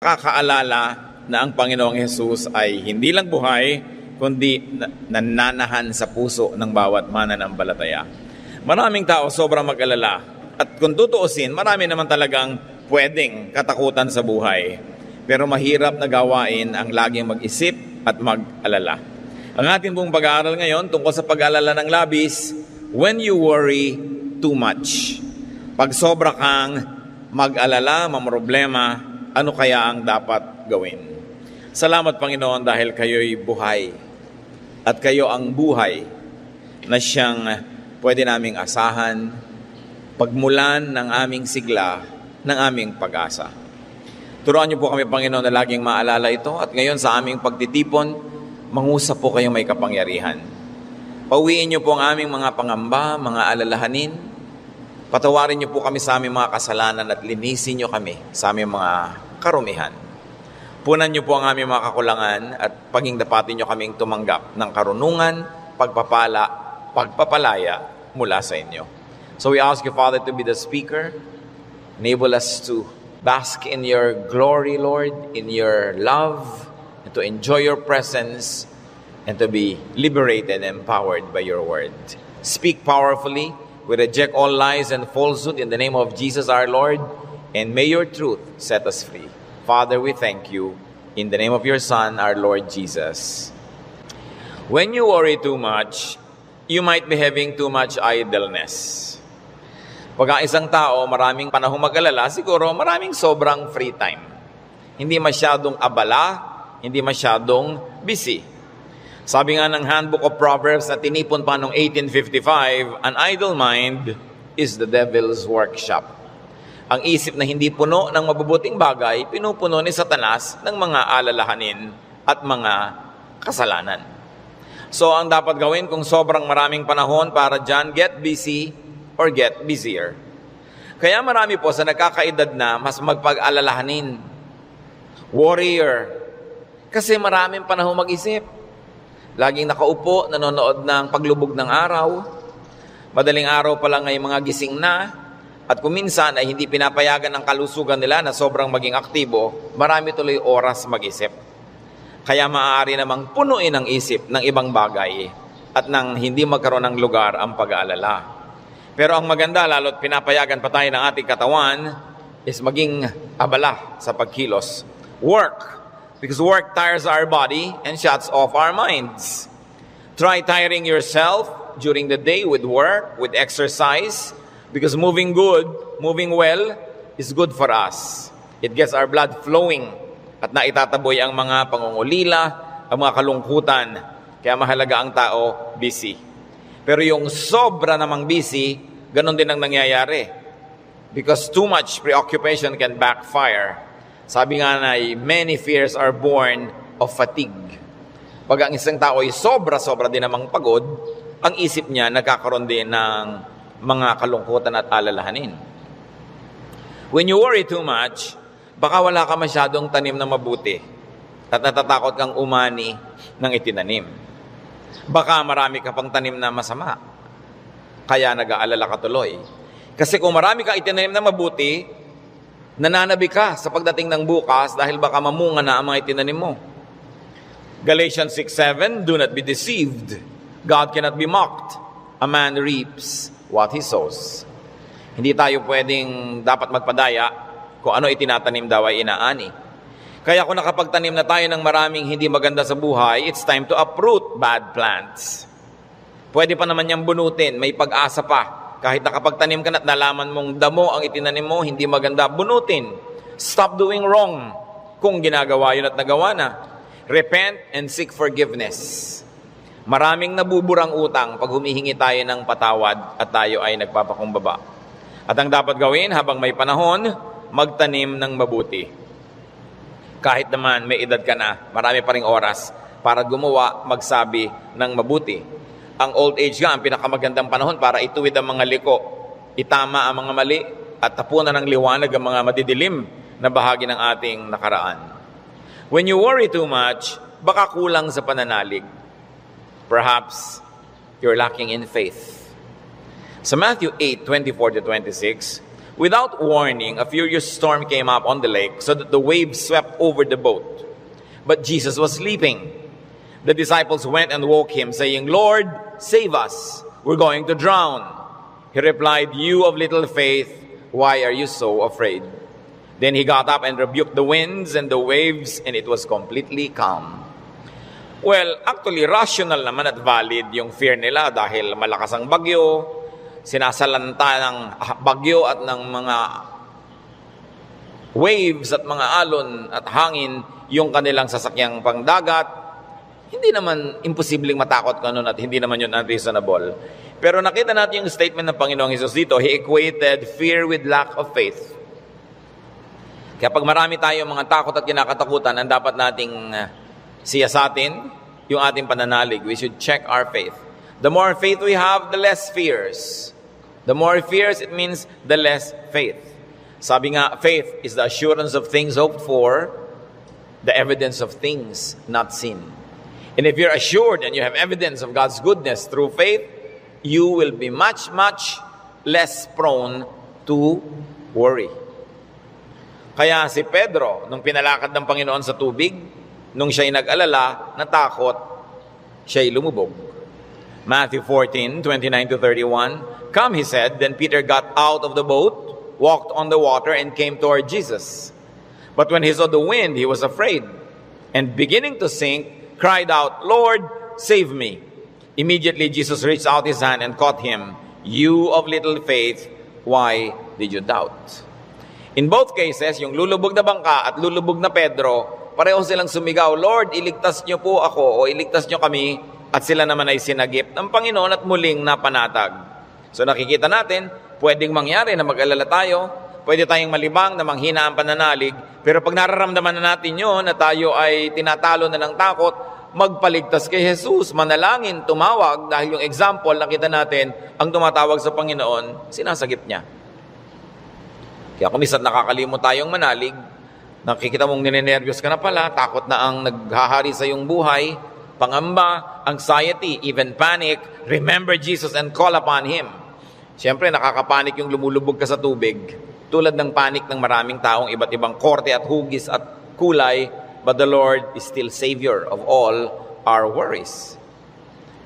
nakakaalala na ang Panginoong Hesus ay hindi lang buhay, kundi nananahan sa puso ng bawat mananampalataya. Maraming tao sobrang mag-alala. At kung tutuusin, marami naman talagang pwedeng katakutan sa buhay. Pero mahirap na gawain ang laging mag-isip at mag-alala. Ang ating pong pag-aaral ngayon tungkol sa pag-alala ng labis, when you worry too much. Pag sobra kang mag-alala, mamroblema, ano kaya ang dapat gawin? Salamat Panginoon dahil kayo'y buhay at kayo ang buhay na siyang pwede naming asahan, pagmulan ng aming sigla, ng aming pag-asa. Turuan niyo po kami Panginoon na laging maalala ito at ngayon sa aming pagtitipon, mangusap po kayong may kapangyarihan. Pauwiin niyo po ang aming mga pangamba, mga alalahanin, patawarin niyo po kami sa aming mga kasalanan at linisin niyo kami sa aming mga karumihan. Punan niyo po ang aming mga kakulangan at pagingdapatin niyo kaming tumanggap ng karunungan, pagpapalaya mula sa inyo. So we ask you, Father, to be the speaker. Enable us to bask in your glory, Lord, in your love, and to enjoy your presence, and to be liberated and empowered by your word. Speak powerfully. We reject all lies and falsehood in the name of Jesus our Lord, and may your truth set us free. Father, we thank you in the name of your Son, our Lord Jesus. When you worry too much, you might be having too much idleness. Pag isang tao, maraming panahong mag-alala, siguro maraming sobrang free time. Hindi masyadong abala, hindi masyadong busy. Sabi nga ng Handbook of Proverbs na tinipon pa noong 1855, an idle mind is the devil's workshop. Ang isip na hindi puno ng mabubuting bagay, pinupuno ni Satanas ng mga alalahanin at mga kasalanan. So, ang dapat gawin kung sobrang maraming panahon para dyan, get busy or get busier. Kaya marami po sa nagkakaedad na mas magpag-alalahanin. Warrior. Kasi maraming panahon mag-isip. Laging nakaupo, nanonood ng paglubog ng araw. Madaling araw pa lang ay mga gising na. At kung minsan ay hindi pinapayagan ng kalusugan nila na sobrang maging aktibo, marami tuloy oras mag-isip. Kaya maaari namang punuin ang isip ng ibang bagay at nang hindi magkaroon ng lugar ang pag-aalala. Pero ang maganda, lalo't pinapayagan pa tayo ng ating katawan, is maging abala sa pagkilos. Work. Because work tires our body and shuts off our minds. Try tiring yourself during the day with work, with exercise, because moving well is good for us. It gets our blood flowing at naitataboy ang mga pangungulila, ang mga kalungkutan. Kaya mahalaga ang tao busy. Pero yung sobra namang busy, ganun din ang nangyayari. Because too much preoccupation can backfire. Sabi nga na, many fears are born of fatigue. Pag ang isang tao ay sobra-sobra din namang pagod, ang isip niya nagkakaroon din ng mga kalungkutan at alalahanin. When you worry too much, baka wala ka masyadong tanim na mabuti at natatakot kang umani ng itinanim. Baka marami ka pang tanim na masama, kaya nag-aalala ka tuloy. Kasi kung marami kang itinanim na mabuti, nananabi ka sa pagdating ng bukas dahil baka mamunga na ang mga itinanim mo. Galatians 6:7, do not be deceived. God cannot be mocked. A man reaps what he sows. Hindi tayo pwedeng dapat magpadaya kung ano itinatanim daw ay inaani. Kaya kung nakapagtanim na tayo ng maraming hindi maganda sa buhay, it's time to uproot bad plants. Pwede pa naman niyang bunutin, may pag-asa pa. Kahit nakapagtanim ka na at nalaman mong damo ang itinanim mo, hindi maganda, bunutin. Stop doing wrong kung ginagawa yun at nagawa na. Repent and seek forgiveness. Maraming nabuburang utang pag humihingi tayo ng patawad at tayo ay nagpapakumbaba. At ang dapat gawin habang may panahon, magtanim ng mabuti. Kahit naman may edad ka na, marami pa ring oras para gumawa, magsabi ng mabuti. Ang old age nga, ang pinakamagandang panahon para ituwid ang mga liko, itama ang mga mali, at tapunan ng liwanag ang mga madidilim na bahagi ng ating nakaraan. When you worry too much, baka kulang sa pananalig. Perhaps you're lacking in faith. Sa Matthew 8:24-26, Without warning, a furious storm came up on the lake so that the waves swept over the boat. But Jesus was sleeping. The disciples went and woke him, saying, "Lord, save us. We're going to drown." He replied, "You of little faith, why are you so afraid?" Then he got up and rebuked the winds and the waves, and it was completely calm. Well, actually, rational naman at valid yung fear nila dahil malakas ang bagyo, sinasalanta ng bagyo at ng mga waves at mga alon at hangin yung kanilang sasakyang pangdagat. Hindi naman imposibleng matakot ka nun at hindi naman yun unreasonable. Pero nakita natin yung statement ng Panginoong Hesus dito. He equated fear with lack of faith. Kaya pag marami tayo mga takot at kinakatakutan, ang dapat nating siyasatin yung ating pananalig. We should check our faith. The more faith we have, the less fears. The more fears, it means the less faith. Sabi nga, faith is the assurance of things hoped for, the evidence of things not seen. And if you're assured and you have evidence of God's goodness through faith, you will be much, much less prone to worry. Kaya si Pedro, nung pinalakad ng Panginoon sa tubig, nung siya'y nag-alala, natakot, siya'y lumubog. Matthew 14:29-31, "Come," he said. Then Peter got out of the boat, walked on the water, and came toward Jesus. But when he saw the wind, he was afraid, and beginning to sink, cried out, "Lord, save me." Immediately Jesus reached out his hand and caught him. "You of little faith, why did you doubt?" In both cases, yung lulubog na bangka at lulubog na Pedro, pareho silang sumigaw, "Lord, iligtas niyo po ako," o "iligtas niyo kami," at sila naman ay sinagip ng Panginoon at muling napanatag. So nakikita natin, pwedeng mangyari na mag-alala tayo, pwede tayong malibang na manghina ang pananalig, pero pag nararamdaman na natin yun, na tayo ay tinatalo na ng takot, magpaligtas kay Jesus, manalangin, tumawag, dahil yung example, nakita natin, ang tumatawag sa Panginoon, sinasagip niya. Kaya kung minsan nakakalimot tayong manalig, nakikita mong ninenervyos ka na pala, takot na ang naghahari sa iyong buhay, pangamba, anxiety, even panic, remember Jesus and call upon Him. Siyempre, nakakapanik yung lumulubog ka sa tubig. Tulad ng panik ng maraming taong iba't ibang korte at hugis at kulay, but the Lord is still Savior of all our worries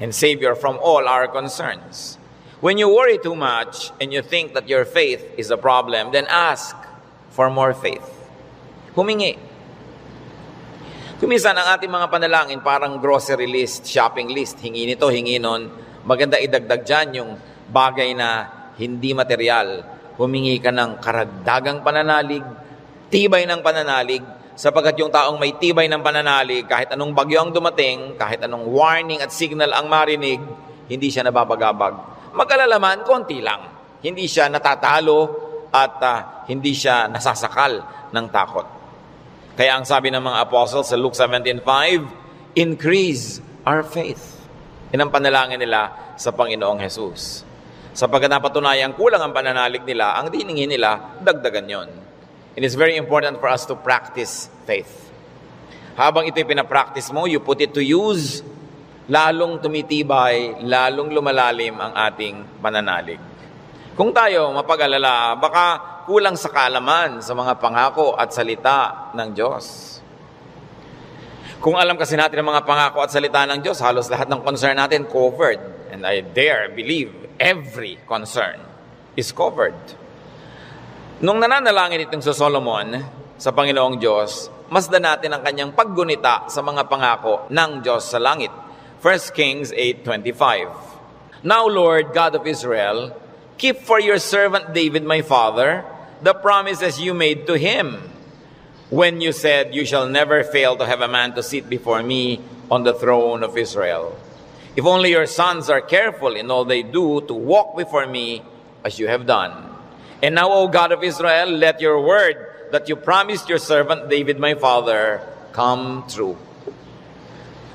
and Savior from all our concerns. When you worry too much and you think that your faith is a problem, then ask for more faith. Humingi. Kuminsan ang ating mga panalangin parang grocery list, shopping list, hingi nito, hingi nun. Maganda idagdag dyan yung bagay na hindi material. Humingi ka ng karagdagang pananalig, tibay ng pananalig, sapagkat yung taong may tibay ng pananalig, kahit anong bagyo ang dumating, kahit anong warning at signal ang marinig, hindi siya nababagabag. Mag-alala man, konti lang. Hindi siya natatalo at hindi siya nasasakal ng takot. Kaya ang sabi ng mga apostles sa Luke 17:5, increase our faith. Yan ang panalangin nila sa Panginoong Jesus. Sapagkat napatunayang kulang ang pananalig nila, ang diningin nila, dagdagan yon. It is very important for us to practice faith. Habang ito'y pinapractice mo, you put it to use, lalong tumitibay, lalong lumalalim ang ating pananalig. Kung tayo mapag-alala, baka kulang sa kaalaman sa mga pangako at salita ng Diyos. Kung alam kasi natin ang mga pangako at salita ng Diyos, halos lahat ng concern natin covered. And I dare believe every concern is covered. Nung nananalangin itong sa Solomon, sa Panginoong Diyos, masdan natin ang kanyang paggunita sa mga pangako ng Diyos sa langit. 1 Kings 8:25. Now, Lord, God of Israel, keep for your servant David, my father, the promises you made to him when you said, you shall never fail to have a man to sit before me on the throne of Israel. If only your sons are careful in all they do to walk before me as you have done. And now, O God of Israel, let your word that you promised your servant David, my father, come true.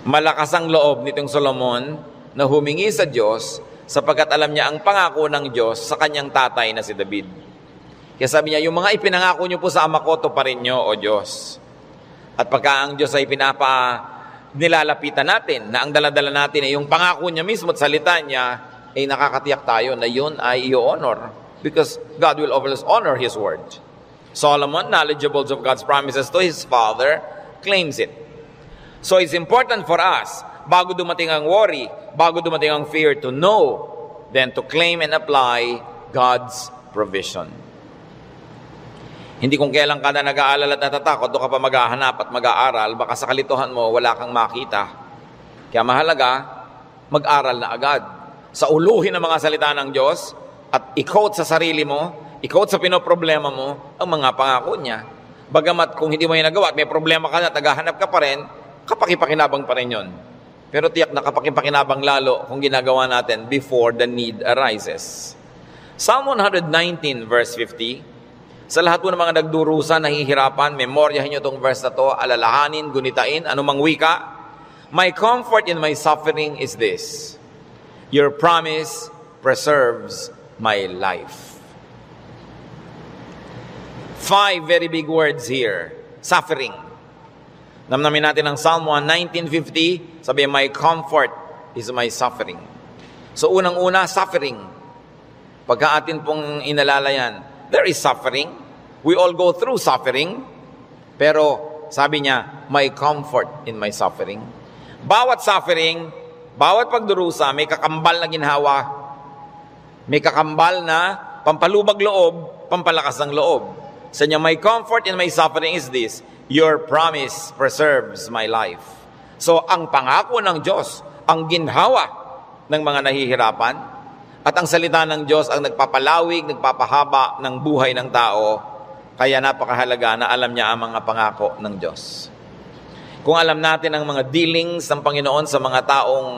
Malakas ang loob nitong Solomon na humingi sa Diyos sapagkat alam niya ang pangako ng Diyos sa kanyang tatay na si David. Kaya sabi niya, yung mga ipinangako niyo po sa ama ko, tuparin niyo, O Diyos. At pagka ang Diyos ay nilalapitan natin, na ang daladala natin ay yung pangako niya mismo at salita niya, ay nakakatiyak tayo na yun ay i-honor. because God will always honor His word. Solomon, knowledgeable of God's promises to his father, claims it. So it's important for us, bago dumating ang worry, bago dumating ang fear, to know, then to claim and apply God's provision. Hindi kung kailan ka na nag-aalala at natatakot, doon ka pa maghahanap at mag-aaral, baka sa kalituhan mo, wala kang makita. Kaya mahalaga, mag-aral na agad. Sa uluhin ng mga salita ng Diyos, at i-quote sa sarili mo, i-quote sa pinoproblema mo, ang mga pangako niya. Bagamat kung hindi mo yung nagawa at may problema ka na at naghahanap ka pa rin, kapakipakinabang pa rin yun. Pero tiyak na kapakipakinabang lalo kung ginagawa natin before the need arises. Psalm 119 verse 50, sa lahat po ng mga nagdurusa, nahihirapan, memoryahin nyo itong verse na to, alalahanin, gunitain, anumang wika. My comfort in my suffering is this: your promise preserves my life. 5 very big words here. Suffering. Namnamin natin ang Psalm 1950, sabi, my comfort is my suffering. So unang-una, suffering. Pagka atin pong inalala yan, there is suffering. We all go through suffering. Pero sabi niya, my comfort in my suffering. Bawat suffering, bawat pagdurusa, may kakambal na ginhawa. May kakambal na pampalubag loob, pampalakas ng loob. Sa niya, my comfort in my suffering is this: your promise preserves my life. So, ang pangako ng Diyos, ang ginhawa ng mga nahihirapan, at ang salita ng Diyos ang nagpapalawig, nagpapahaba ng buhay ng tao. Kaya napakahalaga na alam niya ang mga pangako ng Diyos. Kung alam natin ang mga dealings ng Panginoon sa mga taong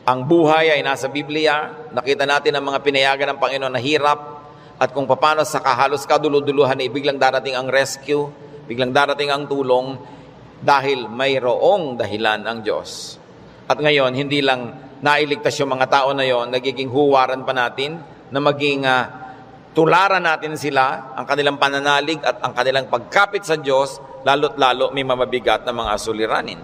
ang buhay ay nasa Biblia, nakita natin ang mga pinayagan ng Panginoon na hirap, at kung paano sa halos kaduluduluhan ay biglang darating ang rescue, biglang darating ang tulong, dahil mayroong dahilan ang Diyos. At ngayon, hindi lang nailigtas yung mga tao na yon, nagiging huwaran pa natin na maging tularan natin sila, ang kanilang pananalig at ang kanilang pagkapit sa Diyos, lalo't lalo may mamabigat na mga suliranin.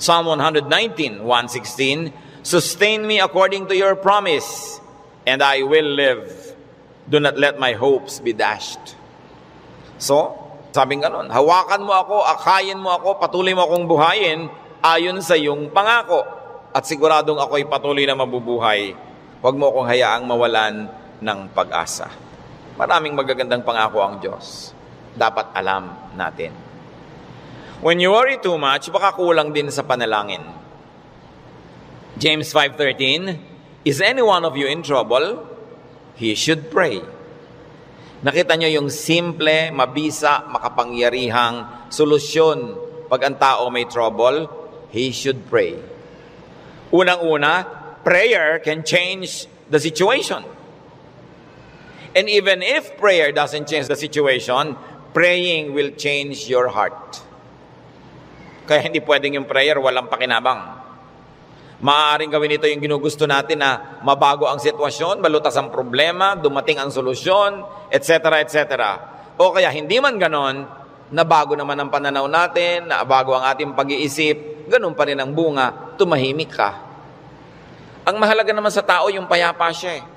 Psalm 119, 116, sustain me according to your promise, and I will live. Do not let my hopes be dashed. So, sabing ganon, hawakan mo ako, akayin mo ako, patuloy mo akong buhayin ayon sa iyong pangako. At siguradong ako'y patuloy na mabubuhay. Huwag mo akong hayaang mawalan ng pag-asa. Maraming magagandang pangako ang Diyos. Dapat alam natin. When you worry too much, baka kulang din sa panalangin. James 5:13, is any one of you in trouble? He should pray. Nakita nyo yung simple, mabisa, makapangyarihang solusyon pag ang tao may trouble? He should pray. Unang-una, prayer can change the situation. And even if prayer doesn't change the situation, praying will change your heart. Kaya hindi pwedeng yung prayer walang pakinabang. Maaaring gawin ito yung ginugusto natin na mabago ang sitwasyon, malutas ang problema, dumating ang solusyon, etc., etc. O kaya hindi man ganon, nabago naman ang pananaw natin, nabago ang ating pag-iisip, ganun pa rin ang bunga, tumahimik ka. Ang mahalaga naman sa tao, yung payapa siya.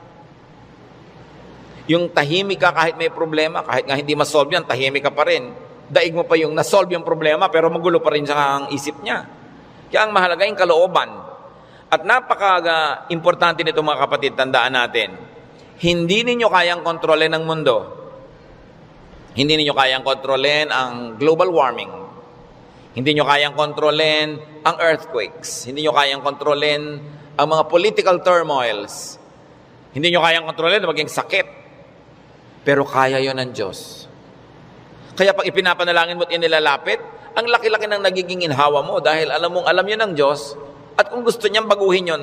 Yung tahimik ka kahit may problema, kahit nga hindi masolve yan, tahimik ka pa rin. Daig mo pa yung nasolve yung problema, pero magulo pa rin sa ang isip niya. Kaya ang mahalaga yung kalooban. At napaka-importante nito mga kapatid, tandaan natin, hindi ninyo kayang kontrolin ang mundo. Hindi ninyo kayang kontrolin ang global warming. Hindi nyo kayang kontrolin ang earthquakes. Hindi nyo kayang kontrolin ang mga political turmoils. Hindi nyo kayang kontrolin na maging sakit. Pero kaya yon ng Diyos. Kaya pag ipinapanalangin mo at inilalapit, ang laki-laki ng nagiging inhawa mo dahil alam mong alam yun ng Diyos. At kung gusto niyang baguhin yon,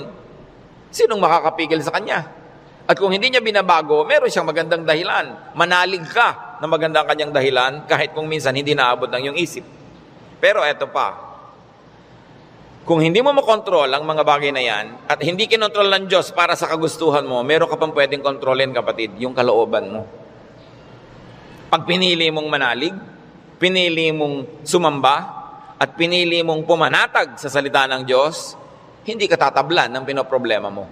sinong makakapigil sa Kanya? At kung hindi niya binabago, meron siyang magandang dahilan. Manalig ka na magandang kanyang dahilan kahit kung minsan hindi naabot ng iyong isip. Pero eto pa, kung hindi mo makontrol ang mga bagay na yan at hindi kinontrol ng Diyos para sa kagustuhan mo, meron ka pang pwedeng kontrolin, kapatid, yung kalooban mo. Pag pinili mong manalig, pinili mong sumamba, at pinili mong pumanatag sa salita ng Diyos, hindi ka tatablan ng pinoproblema mo.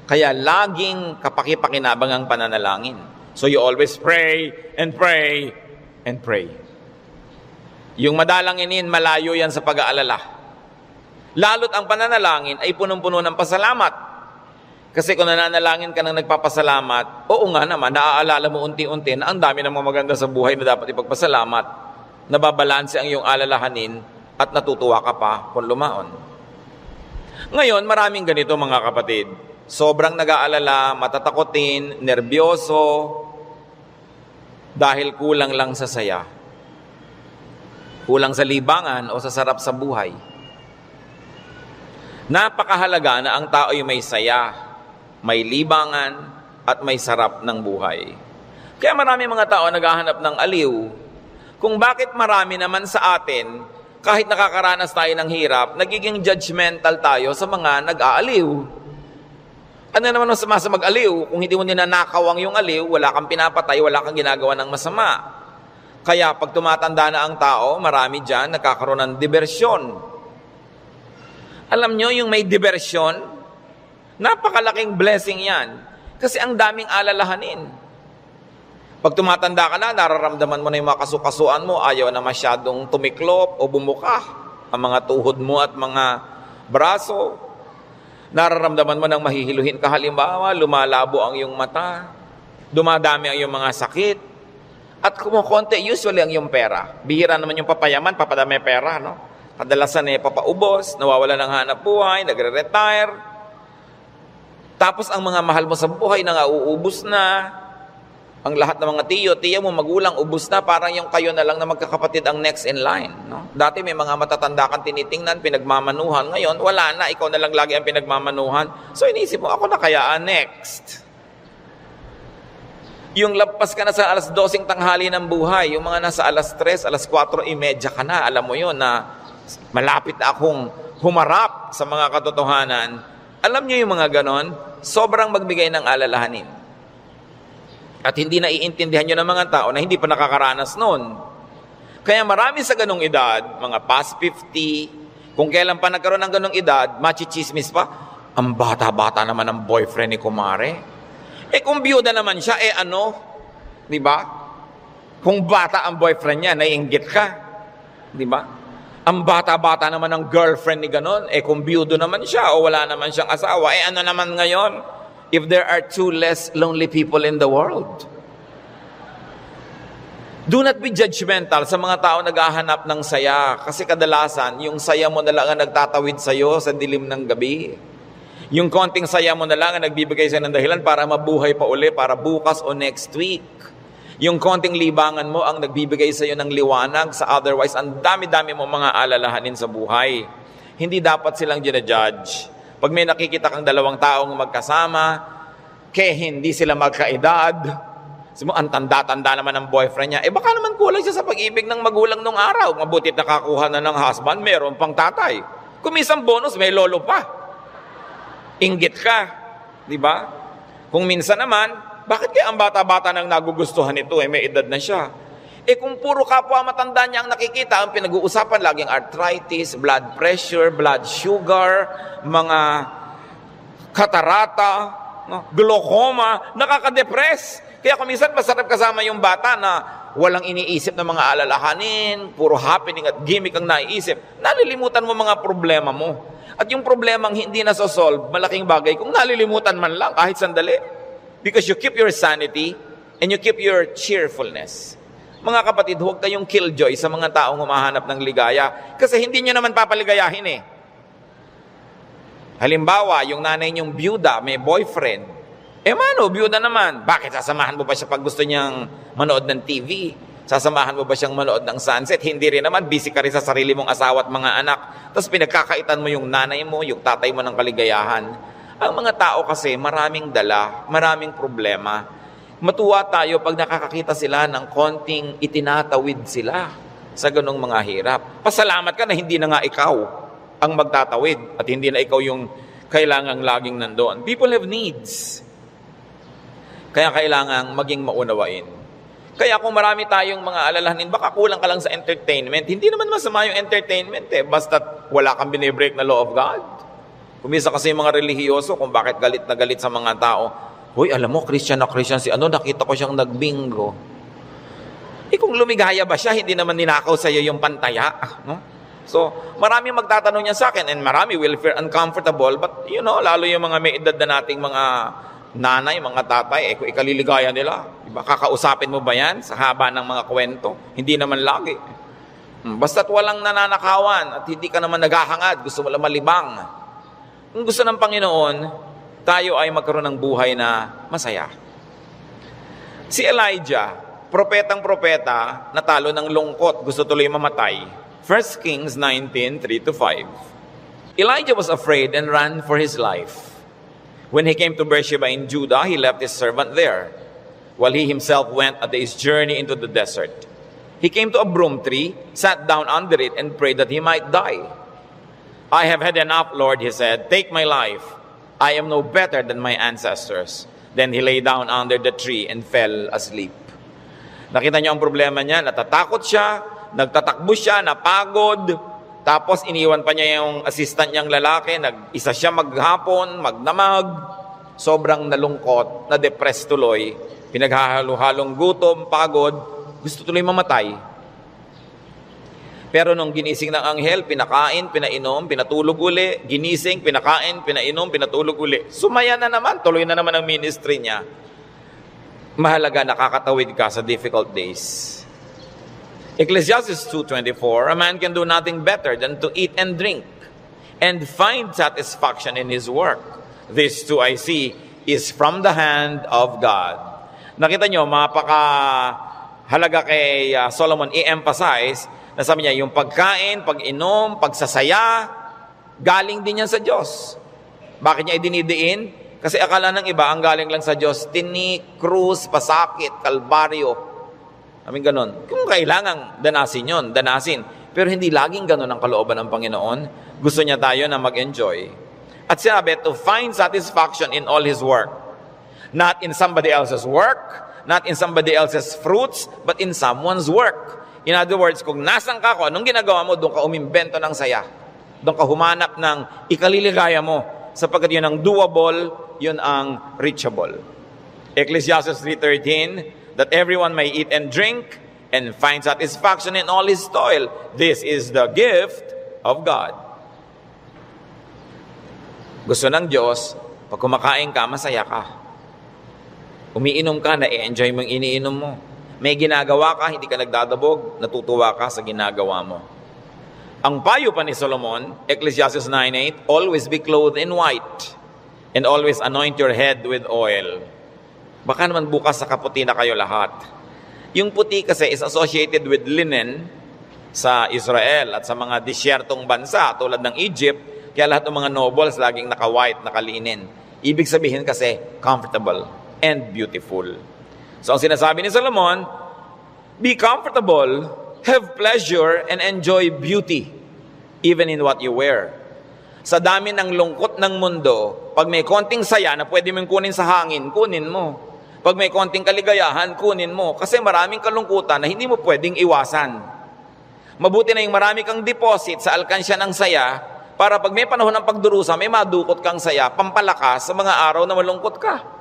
Kaya laging kapaki-pakinabang ang pananalangin. So you always pray and pray and pray. Yung madalanginin, malayo yan sa pag-aalala. Lalo't ang pananalangin ay punong-puno ng pasalamat. Kasi kung nananalangin ka ng nagpapasalamat, oo nga naman, naaalala mo unti-unti na ang dami ng mga maganda sa buhay na dapat ipagpasalamat, nababalanse ang iyong alalahanin at natutuwa ka pa kung lumaon. Ngayon, maraming ganito mga kapatid. Sobrang nag-aalala, matatakotin, nerbyoso, dahil kulang lang sa saya. Kulang sa libangan o sa sarap sa buhay. Napakahalaga na ang tao ay may saya, may libangan, at may sarap ng buhay. Kaya marami mga tao naghahanap ng aliw. Kung bakit marami naman sa atin, kahit nakakaranas tayo ng hirap, nagiging judgmental tayo sa mga nag-aaliw. Ano naman ang sama sa mag-aliw? Kung hindi mo ninanakaw ang yung aliw, wala kang pinapatay, wala kang ginagawa ng masama. Kaya pag tumatanda na ang tao, marami dyan nagkakaroon ng diversyon. Alam nyo, yung may diversyon, napakalaking blessing yan. Kasi ang daming alalahanin. Pag tumatanda ka na, nararamdaman mo na yung mga kasukasuan mo, ayaw na masyadong tumiklop o bumuka ang mga tuhod mo at mga braso. Nararamdaman mo ng mahihiluhin ka, halimbawa, lumalabo ang iyong mata, dumadami ang iyong mga sakit, at kumukonti, usually ang iyong pera. Bihira naman yung papayaman, papadami pera, no? Kadalasan ay papaubos, nawawala ng hanap buhay, nagre-retire. Tapos ang mga mahal mo sa buhay na uubos na. Ang lahat ng mga tiya mo, magulang, ubos na. Parang yung kayo na lang na magkakapatid ang next in line. No? Dati may mga matatanda kang tinitingnan, pinagmamanuhan. Ngayon, wala na. Ikaw na lang lagi ang pinagmamanuhan. So inisip mo, ako na kaya next. Yung lampas ka na sa alas 12 tanghali ng buhay, yung mga nasa alas 3, alas 4:30 ka na, alam mo yun na malapit na akong humarap sa mga katotohanan. Alam nyo yung mga ganon, sobrang magbigay ng alalahanin. At hindi na iintindihan nyo ng mga tao na hindi pa nakakaranas noon. Kaya marami sa ganong edad, mga past 50, kung kailan pa nagkaroon ng ganong edad, machichismis pa, ang bata-bata naman ng boyfriend ni kumare. Kung biyuda naman siya, ano? Di ba? Kung bata ang boyfriend niya, naiinggit ka. Di ba? Ang bata-bata naman ng girlfriend ni ganon, kung biyudo naman siya o wala naman siyang asawa, ano naman ngayon? If there are 2 less lonely people in the world. Do not be judgmental sa mga tao naghahanap ng saya. Kasi kadalasan, yung saya mo na lang ang nagtatawid sa'yo sa dilim ng gabi. Yung konting saya mo na lang ang nagbibigay sa'yo ng dahilan para mabuhay pa uli, para bukas o next week. Yung konting libangan mo ang nagbibigay sa'yo ng liwanag sa otherwise ang dami-dami mo mga alalahanin sa buhay. Hindi dapat silang ginajudge. Pag may nakikita kang dalawang taong magkasama, hindi sila magkaedad, ang tanda-tanda naman ng boyfriend niya, baka naman kulang siya sa pag-ibig ng magulang nung araw. Mabutit nakakuha na ng husband, meron pang tatay. Kung minsan bonus, may lolo pa. Inggit ka, di ba? Kung minsan naman, bakit kaya ang bata-bata nang nagugustuhan ito, may edad na siya? Kung puro kapwa matanda niya ang nakikita, ang pinag-uusapan laging arthritis, blood pressure, blood sugar, mga katarata, glaucoma, nakaka-depress. Kaya kung minsan masarap kasama yung bata na walang iniisip ng mga alalahanin, puro happening at gimmick ang naiisip, nalilimutan mo mga problema mo. At yung problemang hindi nasosolve, malaking bagay kung nalilimutan man lang kahit sandali. Because you keep your sanity and you keep your cheerfulness. Mga kapatid, huwag kayong killjoy sa mga taong humahanap ng ligaya kasi hindi nyo naman papaligayahin Halimbawa, yung nanay nyong byuda, may boyfriend. Mano, byuda naman. Bakit sasamahan mo ba siya pag gusto niyang manood ng TV? Sasamahan mo ba siyang manood ng sunset? Hindi rin naman, busy ka rin sa sarili mong asawa at mga anak. Tapos pinagkakaitan mo yung nanay mo, yung tatay mo ng kaligayahan. Ang mga tao kasi maraming dala, maraming problema. Matuwa tayo pag nakakakita sila ng konting itinatawid sila sa ganong mga hirap. Pasalamat ka na hindi na nga ikaw ang magtatawid at hindi na ikaw yung kailangang laging nandoon. People have needs. Kaya kailangang maging maunawain. Kaya kung marami tayong mga alalahanin, baka kulang ka lang sa entertainment. Hindi naman masama yung entertainment basta wala kang binibreak na law of God. Kumisa kasi yung mga relihiyoso kung bakit galit na galit sa mga tao. Hoy, alam mo, Christian na Christian si ano, nakita ko siyang nagbingo. Kung lumigaya ba siya, hindi naman ninakaw sa iyo yung pantaya. No? So, marami magtatanong niya sa akin and marami will feel uncomfortable. But, lalo yung mga may edad na nating mga nanay, mga tatay, kung ikaliligaya nila, diba, kakausapin mo ba yan sa haba ng mga kwento? Hindi naman lagi. Basta't walang nananakawan at hindi ka naman naghahangad, gusto mo lang malibang. Kung gusto ng Panginoon, tayo ay magkaroon ng buhay na masaya. Si Elijah, propetang-propeta, natalo ng lungkot, gusto tuloy mamatay. 1 Kings 19:3-5. Elijah was afraid and ran for his life. When he came to Beersheba in Judah, he left his servant there, while he himself went a day's journey into the desert. He came to a broom tree, sat down under it, and prayed that he might die. I have had enough, Lord, he said. Take my life. I am no better than my ancestors. Then he lay down under the tree and fell asleep. Nakita niyo ang problema niya, natatakot siya, nagtatakbo siya, napagod, tapos iniwan pa niya yung assistant niyang lalaki, nag-isa siya maghapon, magdamag, sobrang nalungkot, na-depressed tuloy, pinaghahalo-halong gutom, pagod, gusto tuloy mamatay. Pero nung ginising ng anghel, pinakain, pinainom, pinatulog uli, ginising, pinakain, pinainom, pinatulog uli. Sumaya na naman, tuloy na naman ang ministry niya. Mahalaga, nakakatawid ka sa difficult days. Ecclesiastes 2:24, a man can do nothing better than to eat and drink and find satisfaction in his work. This too I see is from the hand of God. Nakita nyo, mapaka-halaga kay Solomon i-emphasize na sabi niya, yung pagkain, pag-inom, pagsasaya, galing din yan sa Diyos. Bakit niya idinidiin? Kasi akala ng iba, ang galing lang sa Diyos, tinik, krus, pasakit, kalbaryo. Aming ganon. Kung kailangan danasin yon, danasin. Pero hindi laging ganon ang kalooban ng Panginoon. Gusto niya tayo na mag-enjoy. At sinabi, to find satisfaction in all His work. Not in somebody else's work, not in somebody else's fruits, but in someone's work. In other words, kung nasan ka ko, anong ginagawa mo, doon ka umimbento ng saya. Doon ka humanap ng ikaliligaya mo. Sapagkat yun ang doable, yun ang reachable. Ecclesiastes 3:13, that everyone may eat and drink and find satisfaction in all his toil. This is the gift of God. Gusto ng Diyos, pag kumakain ka, masaya ka. Umiinom ka, na-enjoy mo yung iniinom mo. May ginagawa ka, hindi ka nagdadabog, natutuwa ka sa ginagawa mo. Ang payo pa ni Solomon, Ecclesiastes 9:8, always be clothed in white and always anoint your head with oil. Baka naman bukas sa kaputi na kayo lahat. Yung puti kasi is associated with linen sa Israel at sa mga disyertong bansa tulad ng Egypt, kaya lahat ng mga nobles laging naka-white, nakalinen. Ibig sabihin kasi comfortable and beautiful. So ang sinasabi ni Solomon, be comfortable, have pleasure, and enjoy beauty, even in what you wear. Sa dami ng lungkot ng mundo, pag may konting saya na pwede mong kunin sa hangin, kunin mo. Pag may konting kaligayahan, kunin mo. Kasi maraming kalungkutan na hindi mo pwedeng iwasan. Mabuti na yung marami kang deposit sa alkansya ng saya, para pag may panahon ng pagdurusa, may madukot kang saya, pampalakas sa mga araw na malungkot ka.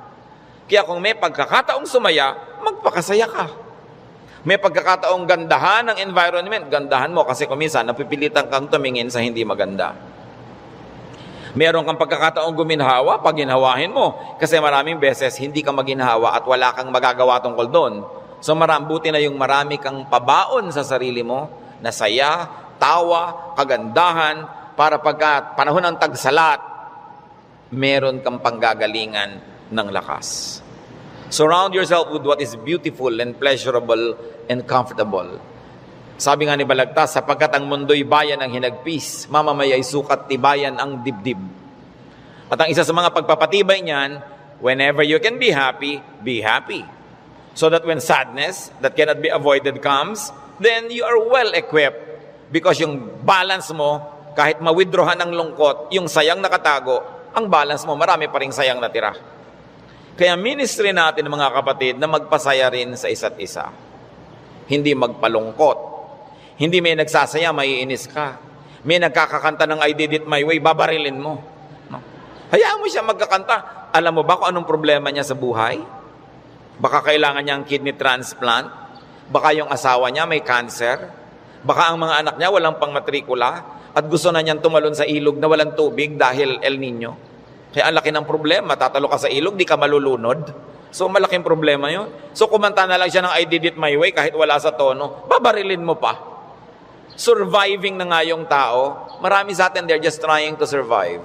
Kaya kung may pagkakataong sumaya, magpakasaya ka. May pagkakataong gandahan ng environment, gandahan mo kasi kuminsan napipilitan kang tumingin sa hindi maganda. Meron kang pagkakataong guminhawa, pagginhawahin mo. Kasi maraming beses hindi ka maginhawa at wala kang magagawa tungkol doon. So buti na yung marami kang pabaon sa sarili mo na saya, tawa, kagandahan, para pagka panahon ng tagsalat, meron kang panggagalingan ng lakas. Surround yourself with what is beautiful and pleasurable and comfortable. Sabi nga ni Balagtas, sapagkat ang mundo'y bayan ng hinagpis, mamamaya'y sukat tibayan ang dibdib. At ang isa sa mga pagpapatibay niyan, whenever you can be happy, so that when sadness that cannot be avoided comes, then you are well equipped because yung balance mo, kahit ma-withdrawhan ng lungkot, yung sayang nakatago, ang balance mo, marami pa ring sayang natira. Kaya ministry natin, mga kapatid, na magpasaya rin sa isa't isa. Hindi magpalungkot. Hindi may nagsasaya, maiinis ka. May nagkakakanta ng I did it my way, babarilin mo. No? Hayaan mo siya magkakanta. Alam mo ba kung anong problema niya sa buhay? Baka kailangan niya ang kidney transplant. Baka yung asawa niya may cancer. Baka ang mga anak niya walang pangmatrikula. At gusto na niyang tumalon sa ilog na walang tubig dahil El Nino. Kaya ang laki ng problema. Tatalo ka sa ilog, di ka malulunod. So malaking problema yun. So kumanta na lang siya ng I Did It My Way kahit wala sa tono. Babarilin mo pa. Surviving na nga yung tao. Marami sa atin, they're just trying to survive.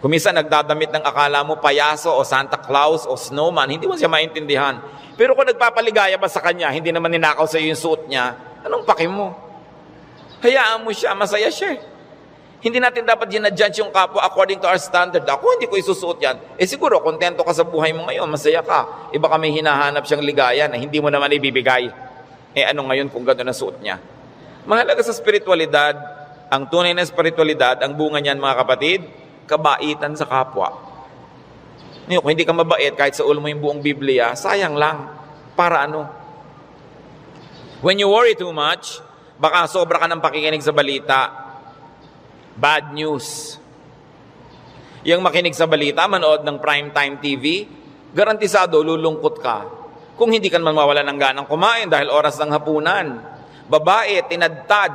Kung minsan nagdadamit ng akala mo payaso o Santa Claus o snowman, hindi mo siya maintindihan. Pero kung nagpapaligaya ba sa kanya, hindi naman ninakaw sa iyo yung suot niya, anong paki mo? Hayaan mo siya, masaya siya. Hindi natin dapat ginadjudge yung kapwa according to our standard. Ako, hindi ko isusuot yan. Siguro, kontento ka sa buhay mo ngayon, masaya ka. Iba ka may hinahanap siyang ligaya na hindi mo naman ibibigay. Ano ngayon kung gano'n ang suot niya? Mahalaga sa spiritualidad, ang tunay na spiritualidad, ang bunga niyan mga kapatid, kabaitan sa kapwa. Ngayon, kung hindi ka mabait, kahit sa ulo mo yung buong Biblia, sayang lang. Para ano? When you worry too much, baka sobra ka ng pakikinig sa balita. Bad news. Yung makinig sa balita, manood ng primetime TV, garantisado, lulungkot ka. Kung hindi ka naman mawala ng ganang kumain dahil oras ng hapunan. Babae, tinadtad,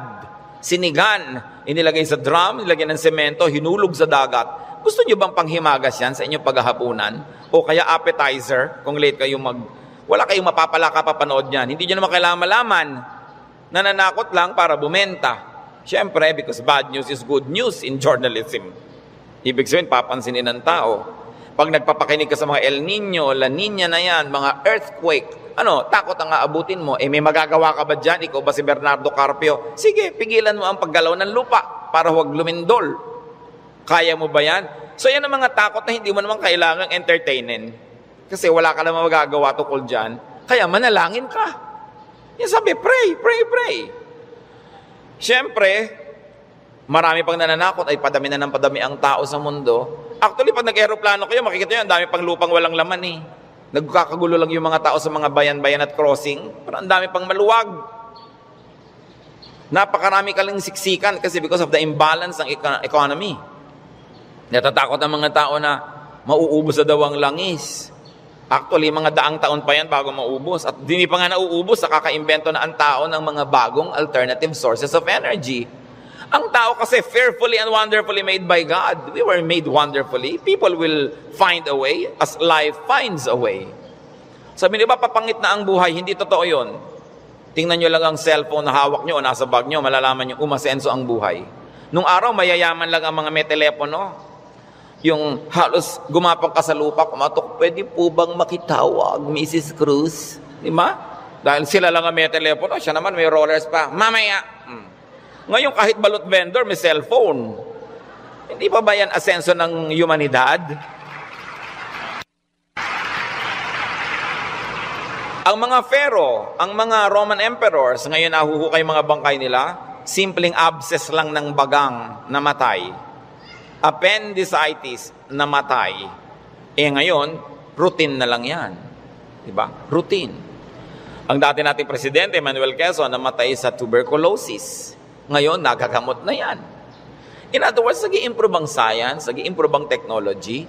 sinigan, inilagay sa drum, nilagyan ng semento, hinulog sa dagat. Gusto nyo bang panghimagas yan sa inyong paghahapunan? O kaya appetizer, kung late kayo wala kayong mapapala kapapanood yan. Hindi nyo naman kailangan malaman. Nananakot lang para bumenta. Siyempre, because bad news is good news in journalism. Ibig sabihin, papansinin ng tao. Pag nagpapakinig ka sa mga El Nino, La Nina na yan, mga earthquake, takot ang aabutin mo. May magagawa ka ba dyan? Ikaw ba si Bernardo Carpio? Sige, pigilan mo ang paggalaw ng lupa para huwag lumindol. Kaya mo ba yan? So yan ang mga takot na hindi mo naman kailangang entertainin. Kasi wala ka naman magagawa tukol dyan. Kaya manalangin ka. Yan sabi, pray, pray, pray. Siyempre, marami pang nananakot ay padami na ng padami ang tao sa mundo. Actually, pag nag-aeroplano kayo, makikita nyo, ang dami pang lupang walang laman eh. Nagkakagulo lang yung mga tao sa mga bayan-bayan at crossing. Pero ang dami pang maluwag. Napakarami ka lang siksikan kasi because of the imbalance ng economy. Natatakot ang mga tao na mauubos na daw ang langis. Actually, mga daang taon pa yan bago maubos. At hindi pa nga nauubos, nakaka-invento na ang tao ng mga bagong alternative sources of energy. Ang tao kasi fearfully and wonderfully made by God. We were made wonderfully. People will find a way as life finds a way. Sabi niyo ba, papangit na ang buhay? Hindi totoo yun. Tingnan nyo lang ang cellphone na hawak nyo o nasa bag nyo, malalaman nyo umasenso ang buhay. Nung araw, mayayaman lang ang mga may telepono. Yung halos gumapang ka sa lupa, kumatok, pwede po bang makitawag, Mrs. Cruz? Di ba? Dahil sila lang ang may telepono, siya naman may rollers pa. Mamaya! Ngayon, kahit balot vendor, may cellphone. Hindi pa ba yan asenso ng humanidad? Ang mga pharaoh, ang mga Roman emperors, ngayon nahuhukay mga bangkay nila, simpleng abscess lang ng bagang namatay. Appendicitis namatay. Ngayon, routine na lang yan. Diba? Routine. Ang dati nating presidente, Manuel Quezon, namatay sa tuberculosis. Ngayon, nagagamot na yan. In other words, nag-i-improve ang science, nag-i-improve ang technology,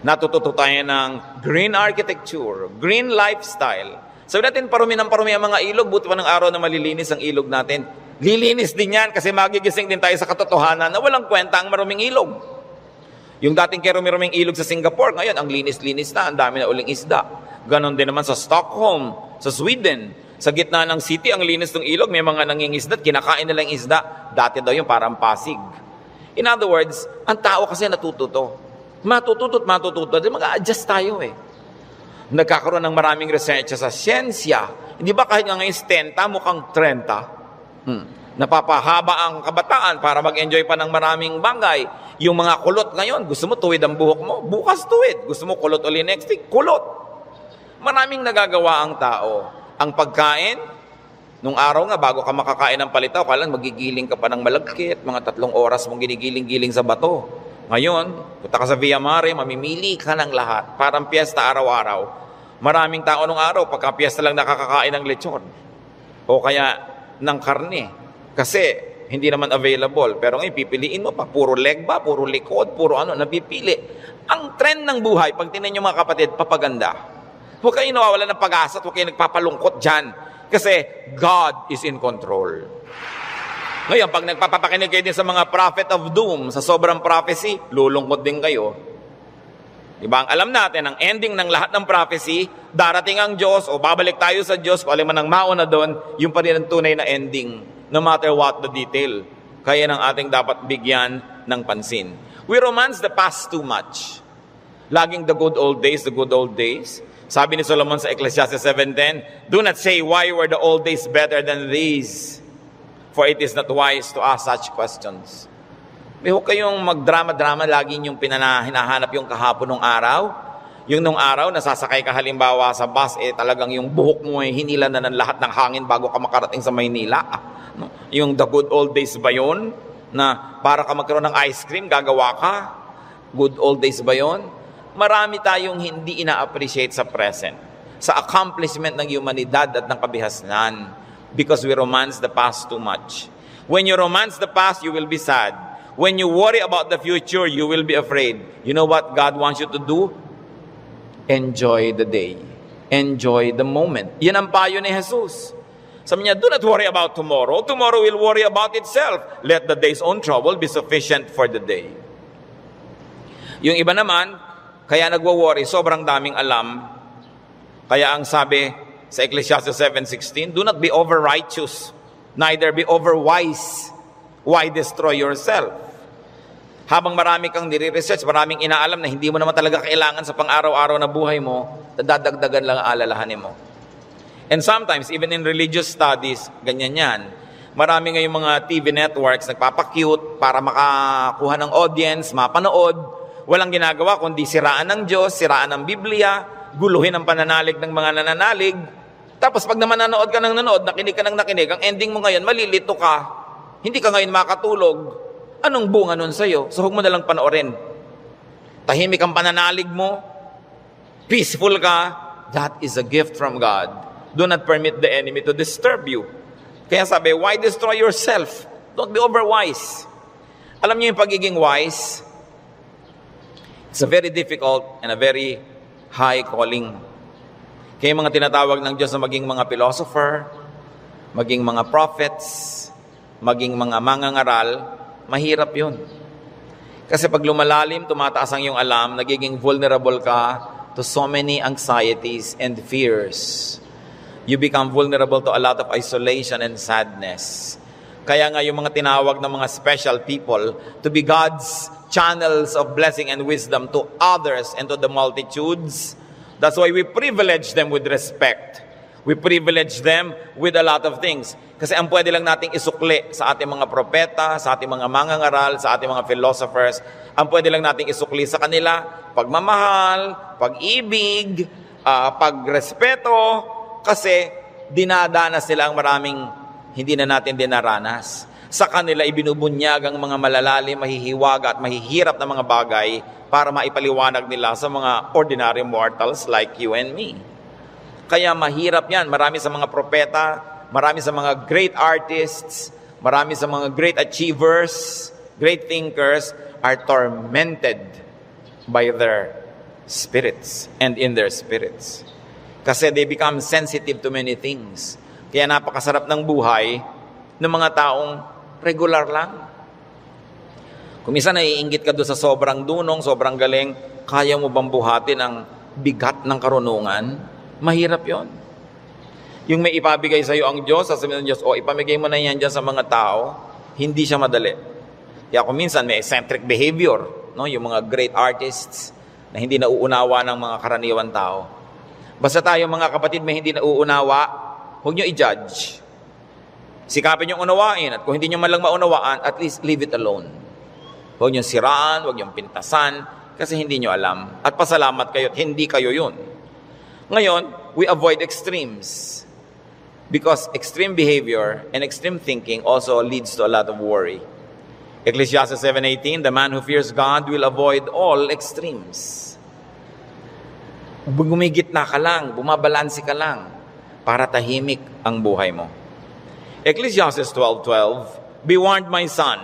natututo tayo ng green architecture, green lifestyle. Sabi natin, parumi ng parumi ang mga ilog, buti pa ng araw na malilinis ang ilog natin. Lilinis din yan kasi magigising din tayo sa katotohanan na walang kwenta ang maruming ilog. Yung dating kerumi-ruming ilog sa Singapore, ngayon ang linis-linis na, ang dami na uling isda. Ganon din naman sa Stockholm, sa Sweden. Sa gitna ng city, ang linis ng ilog, may mga nangingisda at kinakain nilang isda. Dati daw yung parang Pasig. In other words, ang tao kasi natututo. Matututo, mag-a-adjust tayo eh. Nagkakaroon ng maraming research sa siyensya. Hindi ba kahit nga ngayon 10, mukhang 30? Napapahaba ang kabataan para mag-enjoy pa ng maraming bagay. Yung mga kulot ngayon, gusto mo tuwid ang buhok mo, bukas tuwid. Gusto mo kulot ulit next week, kulot. Maraming nagagawa ang tao. Ang pagkain, nung araw nga, bago ka makakain ng palitaw, kailan magigiling ka pa ng malagkit, mga 3 oras mong ginigiling-giling sa bato. Ngayon, punta ka sa Via Mare, mamimili ka ng lahat. Parang piyesta araw-araw. Maraming tao nung araw, pagka piyesta lang nakakakain ng lechon. O kaya ng karne. Kasi hindi naman available. Pero ngayon, pipiliin mo pa, puro leg ba, puro likod, puro napipili. Ang trend ng buhay, pag tinan nyo mga kapatid, papaganda. Huwag kayo nawawala ng pag-asa at huwag kayo nagpapalungkot dyan. Kasi God is in control. Ngayon, pag nagpapakinig kayo din sa mga prophet of doom, sa sobrang prophecy, lulungkot din kayo. Diba? Ang alam natin, ang ending ng lahat ng prophecy, darating ang Diyos o babalik tayo sa Diyos, kung alin man ang mauna doon, yung pa rin ang tunay na ending, no matter what the detail. Kaya ng ating dapat bigyan ng pansin. We romance the past too much. Laging the good old days, the good old days. Sabi ni Solomon sa Ecclesiastes 7:10, do not say, why were the old days better than these? For it is not wise to ask such questions. Huwag kayong magdrama-drama, lagi yung hinahanap yung kahapon ng araw. Yung nung araw, nasasakay ka halimbawa sa bus, talagang yung buhok mo hinila na ng lahat ng hangin bago ka makarating sa Maynila. No? Yung the good old days ba yun? Na para ka magkaroon ng ice cream, gagawa ka? Good old days ba yun? Marami tayong hindi ina-appreciate sa present, sa accomplishment ng humanidad at ng kabihasnan. Because we romance the past too much. When you romance the past, you will be sad. When you worry about the future, you will be afraid. You know what God wants you to do? Enjoy the day. Enjoy the moment. Yan ang payo ni Jesus. Sabi niya, do not worry about tomorrow. Tomorrow will worry about itself. Let the day's own trouble be sufficient for the day. Yung iba naman, kaya nagwo-worry, sobrang daming alam. Kaya ang sabi sa Ecclesiastes 7:16, do not be over-righteous, neither be over-wise. Why destroy yourself? Habang marami kang nire-research, maraming inaalam na hindi mo naman talaga kailangan sa pang-araw-araw na buhay mo, dadagdagan lang ang alalahanin mo. And sometimes, even in religious studies, ganyan yan. Marami ngayong mga TV networks nagpapakute para makakuha ng audience, mapanood. Walang ginagawa kundi siraan ng Diyos, siraan ng Biblia, guluhin ang pananalig ng mga nananalig. Tapos pag naman nanood ka ng nanood, nakinig ka ng nakinig, ang ending mo ngayon, malilito ka. Hindi ka ngayon makatulog. Anong bunga nun sa'yo? So huwag mo nalang panoorin. Tahimik ang pananalig mo. Peaceful ka. That is a gift from God. Do not permit the enemy to disturb you. Kaya sabi, why destroy yourself? Don't be overwise. Alam niyo yung pagiging wise? It's a very difficult and a very high calling. Kaya mga tinatawag ng Diyos na maging mga philosopher, maging mga prophets, maging mga mangangaral, mahirap yun. Kasi pag lumalalim, tumataas ang iyong alam, nagiging vulnerable ka to so many anxieties and fears. You become vulnerable to a lot of isolation and sadness. Kaya nga yung mga tinawag ng mga special people to be God's channels of blessing and wisdom to others and to the multitudes. That's why we privilege them with respect. We privilege them with a lot of things. Kasi ang pwede lang nating isukli sa ating mga propeta, sa ating mga mangangaral, sa ating mga philosophers, ang pwede lang nating isukli sa kanila, pagmamahal, pag-ibig, pagrespeto, kasi dinadanas nila ang maraming hindi na natin dinaranas. Sa kanila ibinubunyag ang mga malalalim, mahihiwaga at mahihirap na mga bagay para maipaliwanag nila sa mga ordinary mortals like you and me. Kaya mahirap yan. Marami sa mga propeta, marami sa mga great artists, marami sa mga great achievers, great thinkers are tormented by their spirits and in their spirits. Kasi they become sensitive to many things. Kaya napakasarap ng buhay ng mga taong regular lang. Kung minsan naiinggit ka doon sa sobrang dunong, sobrang galing, kaya mo bang buhatin ang bigat ng karunungan? Mahirap yon. Yung may ipabigay sa iyo ang Diyos, sasabihin ng Diyos, ipamigay mo na yan dyan sa mga tao, hindi siya madali. Kaya kung minsan may eccentric behavior, no? Yung mga great artists na hindi nauunawa ng mga karaniwan tao. Basta tayo mga kapatid may hindi nauunawa, huwag nyo i-judge. Sikapin nyo unawain, at kung hindi nyo malang maunawaan, at least leave it alone. Huwag nyo siraan, huwag nyo pintasan, kasi hindi nyo alam. At pasalamat kayo, hindi kayo yun. Ngayon, we avoid extremes. Because extreme behavior and extreme thinking also leads to a lot of worry. Ecclesiastes 7:18, the man who fears God will avoid all extremes. Gumigitna ka lang, bumabalansi ka lang, para tahimik ang buhay mo. Ecclesiastes 12:12, Be warned, my son,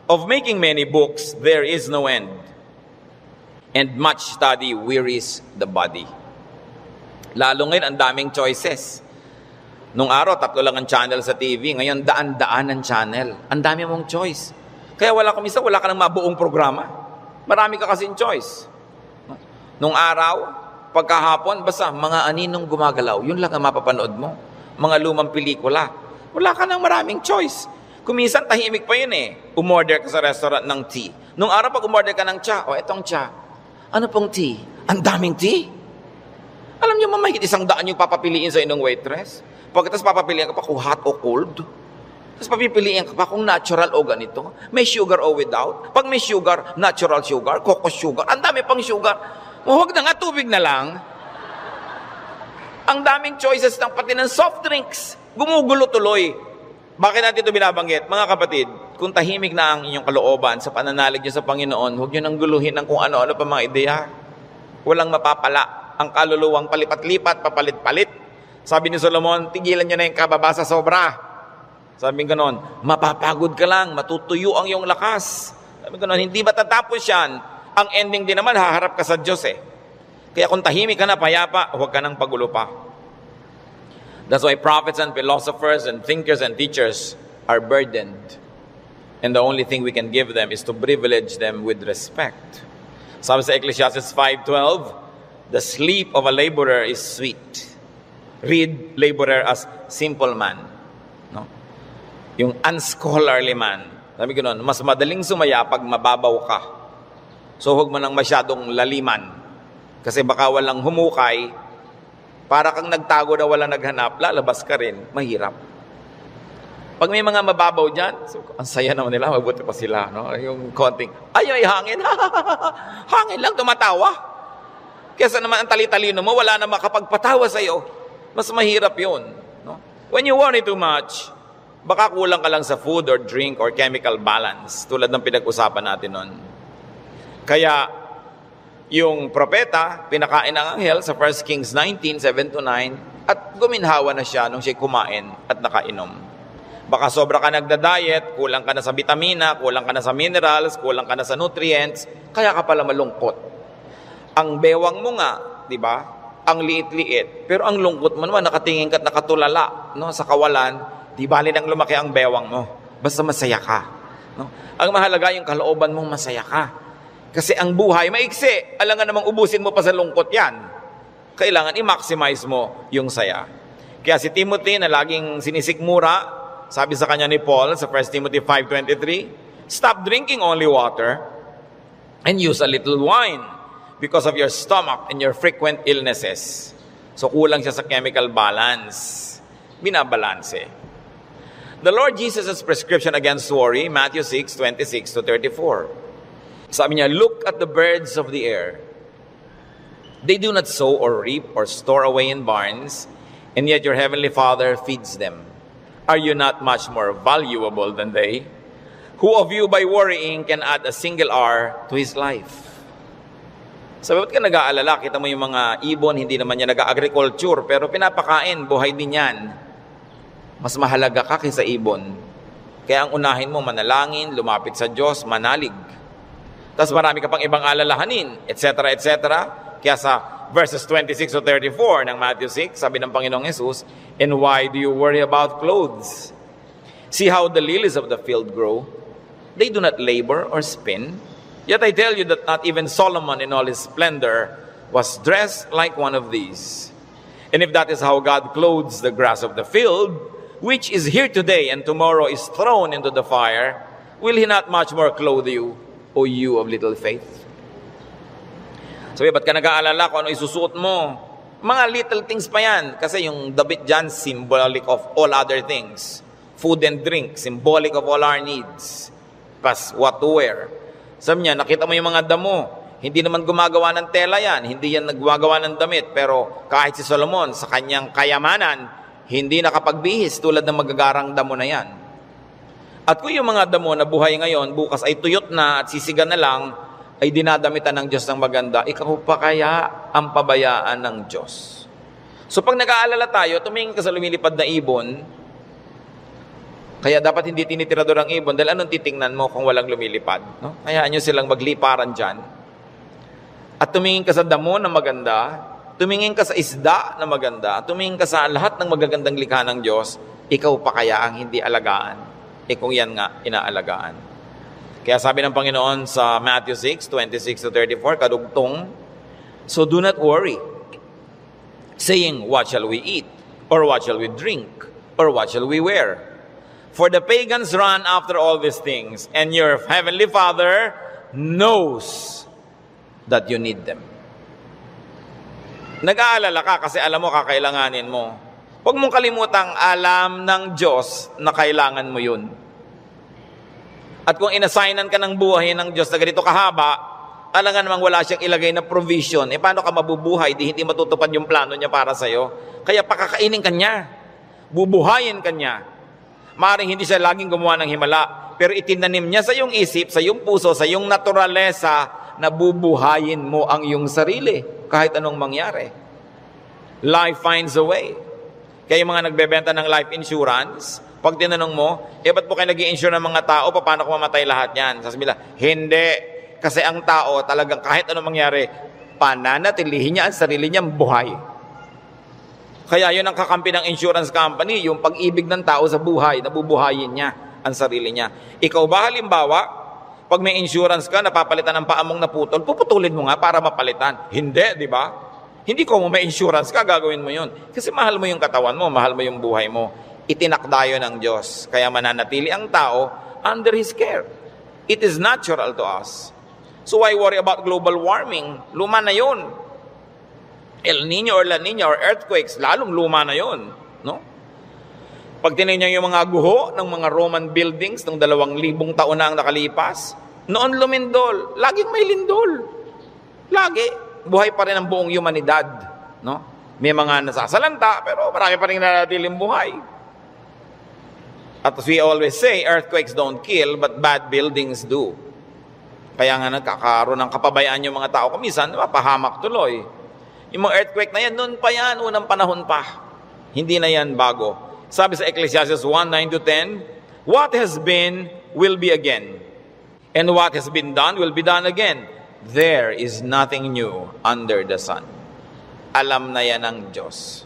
of making many books there is no end, and much study wearies the body. Lalo ngayon, ang daming choices. Nung araw, 3 lang ang channel sa TV. Ngayon, daan-daan ang channel. Ang dami mong choice. Kaya wala ka ng mabuong programa. Marami ka kasing choice. Nung araw, pagkahapon, basta mga aninong gumagalaw. Yun lang ang mapapanood mo. Mga lumang pelikula. Wala ka ng maraming choice. Kuminsan, tahimik pa yun eh. Umorder ka sa restaurant ng tea. Nung araw, pag umorder ka ng cha, etong cha. Ano pong tea? Ang daming tea. Alam niyo, mahigit 100 yung papapiliin sa inong waitress. Pagkatapos papapiliin ka pa kung hot o cold. Tapos papipiliin ka pa kung natural o ganito. May sugar o without. Pag may sugar, natural sugar, coco sugar. Ang dami pang sugar. Huwag na nga, tubig na lang. Ang daming choices ng pati ng soft drinks. Gumugulo tuloy. Bakit natin ito binabanggit? Mga kapatid, kung tahimik na ang inyong kalooban sa pananalig niyo sa Panginoon, huwag niyo nang guluhin ng kung ano-ano pa mga ideya. Walang mapapala. Ang kaluluwang palipat-lipat, papalit-palit. Sabi ni Solomon, tigilan niyo na yung kababasa sobra. Sabi ganon, mapapagod ka lang, matutuyo ang iyong lakas. Sabi ganon, hindi matatapos yan. Ang ending din naman, haharap ka sa Diyos eh. Kaya kung tahimik ka na, payapa, huwag ka nang pagulo pa. That's why prophets and philosophers and thinkers and teachers are burdened. And the only thing we can give them is to privilege them with respect. Sabi sa Ecclesiastes 5:12, the sleep of a laborer is sweet. Read laborer as simple man. No? Yung unscholarly man. Sabi ko noon, mas madaling sumaya pag mababaw ka. So huwag mo nang masyadong laliman. Kasi baka walang humukay, para kang nagtago na walang naghanap, lalabas ka rin, mahirap. Pag may mga mababaw dyan, so, ang saya naman nila, mabuti pa sila. No? Yung konting, ay hangin. Hangin lang, tumatawa. Kesa naman ang tali-talino mo, wala na makapagpatawa sa'yo. Mas mahirap yun. No? When you worry too much, baka kulang ka lang sa food or drink or chemical balance, tulad ng pinag-usapan natin nun. Kaya, yung propeta, pinakain ng anghel sa 1 Kings 19:7-9, at guminhawa na siya nung siya kumain at nakainom. Baka sobra ka nagda-diet, kulang ka na sa vitamina, kulang ka na sa minerals, kulang ka na sa nutrients, kaya ka pala malungkot. Ang bewang mo nga, di ba? Ang liit-liit. Pero ang lungkot mo naman, nakatingin ka at nakatulala, no? Sa kawalan, di bali nang lumaki ang bewang mo. Basta masaya ka. No? Ang mahalaga yung kalooban mong masaya ka. Kasi ang buhay, maiksi. Alangan namang ubusin mo pa sa lungkot yan. Kailangan i-maximize mo yung saya. Kaya si Timothy na laging sinisikmura, sabi sa kanya ni Paul sa 1 Timothy 5:23, stop drinking only water and use a little wine because of your stomach and your frequent illnesses. So kulang siya sa chemical balance. Binabalanse. The Lord Jesus' prescription against worry, Matthew 6:26-34. Sabi niya, look at the birds of the air. They do not sow or reap or store away in barns, and yet your heavenly Father feeds them. Are you not much more valuable than they? Who of you by worrying can add a single hour to his life? Sabi, ba't ka nag-aalala? Kita mo yung mga ibon, hindi naman yan nag-agriculture, pero pinapakain, buhay din yan. Mas mahalaga ka kaysa ibon. Kaya ang unahin mo, manalangin, lumapit sa Diyos, manalig. Tapos marami ka pang ibang alalahanin, etc., etc. Kaya sa verses 26-34 ng Matthew 6, sabi ng Panginoong Jesus, and why do you worry about clothes? See how the lilies of the field grow. They do not labor or spin. Yet I tell you that not even Solomon in all his splendor was dressed like one of these. And if that is how God clothes the grass of the field, which is here today and tomorrow is thrown into the fire, will He not much more clothe you, O you of little faith? Sabi, ba't ka nag-aalala kung ano isusuot mo? Mga little things pa yan. Kasi yung damit dyan, symbolic of all other things. Food and drink, symbolic of all our needs. Plus, what to wear. Sabi niya, nakita mo yung mga damo. Hindi naman gumagawa ng tela yan. Hindi yan nagwagawa ng damit. Pero kahit si Solomon, sa kanyang kayamanan, hindi nakapagbihis tulad ng magagarang damo na yan. At kung yung mga damo na buhay ngayon, bukas ay tuyot na at sisiga na lang, ay dinadamitan ng Diyos ng maganda, ikaw pa kaya ang pabayaan ng Diyos? So pag nag-aalala tayo, tumingin ka sa lumilipad na ibon, Kaya dapat hindi tinitirador ang ibon dahil anong titingnan mo kung walang lumilipad? No? Hayaan nyo silang magliparan dyan. At tumingin ka sa damo na maganda, tumingin ka sa isda na maganda, tumingin ka sa lahat ng magagandang likha ng Diyos, ikaw pa kaya ang hindi alagaan? Kung yan nga, inaalagaan. Kaya sabi ng Panginoon sa Matthew 6:26-34, kadugtong, so do not worry, saying, what shall we eat? Or what shall we drink? Or what shall we wear? For the pagans run after all these things, and your heavenly Father knows that you need them. Nag-aalala ka kasi alam mo kakailanganin mo. Huwag mong kalimutang alam ng Diyos na kailangan mo yun. At kung inassignan ka ng buhay ng Diyos na ganito kahaba, alam nga namang wala siyang ilagay na provision, paano ka mabubuhay? Hindi matutupad yung plano niya para sa'yo. Kaya pakakainin ka niya. Bubuhayin ka niya. Maaaring hindi siya laging gumawa ng himala, pero itinanim niya sa iyong isip, sa iyong puso, sa iyong naturalesa, na bubuhayin mo ang iyong sarili kahit anong mangyari. Life finds a way. Kaya yung mga nagbebenta ng life insurance, pag tinanong mo, ba't po kayo nag-i-insure ng mga tao, paano kung mamatay lahat yan? Sasabihin nila, hindi. Kasi ang tao talagang kahit anong mangyari, pananatilihin niya ang sarili niyang buhay. Kaya yun ang kakampi ng insurance company, yung pag-ibig ng tao sa buhay, nabubuhayin niya ang sarili niya. Ikaw ba halimbawa, pag may insurance ka, napapalitan ng paamong naputol, puputulin mo nga para mapalitan. Hindi, di ba? Hindi ko may insurance ka, gagawin mo yun. Kasi mahal mo yung katawan mo, mahal mo yung buhay mo. Itinakda yun ng Diyos. Kaya mananatili ang tao under His care. It is natural to us. So why worry about global warming? Luma na yun. El Nino or La Nina or earthquakes, lalong luma na yun. No? Pag tinignan yung mga guho ng mga Roman buildings ng 2,000 taon na ang nakalipas, noon lumindol. Laging may lindol. Lagi. Buhay pa rin ang buong humanidad. No? May mga nasasalanta, pero marami pa rin nanatiling buhay. At as we always say, earthquakes don't kill, but bad buildings do. Kaya nga nagkakaroon ng kapabayaan yung mga tao. Kumisan, mapahamak tuloy. Yung mga earthquake na yan, noon pa yan, unang panahon pa. Hindi na yan bago. Sabi sa Ecclesiastes 1:9-10, what has been, will be again. And what has been done, will be done again. There is nothing new under the sun. Alam na yan ng Diyos.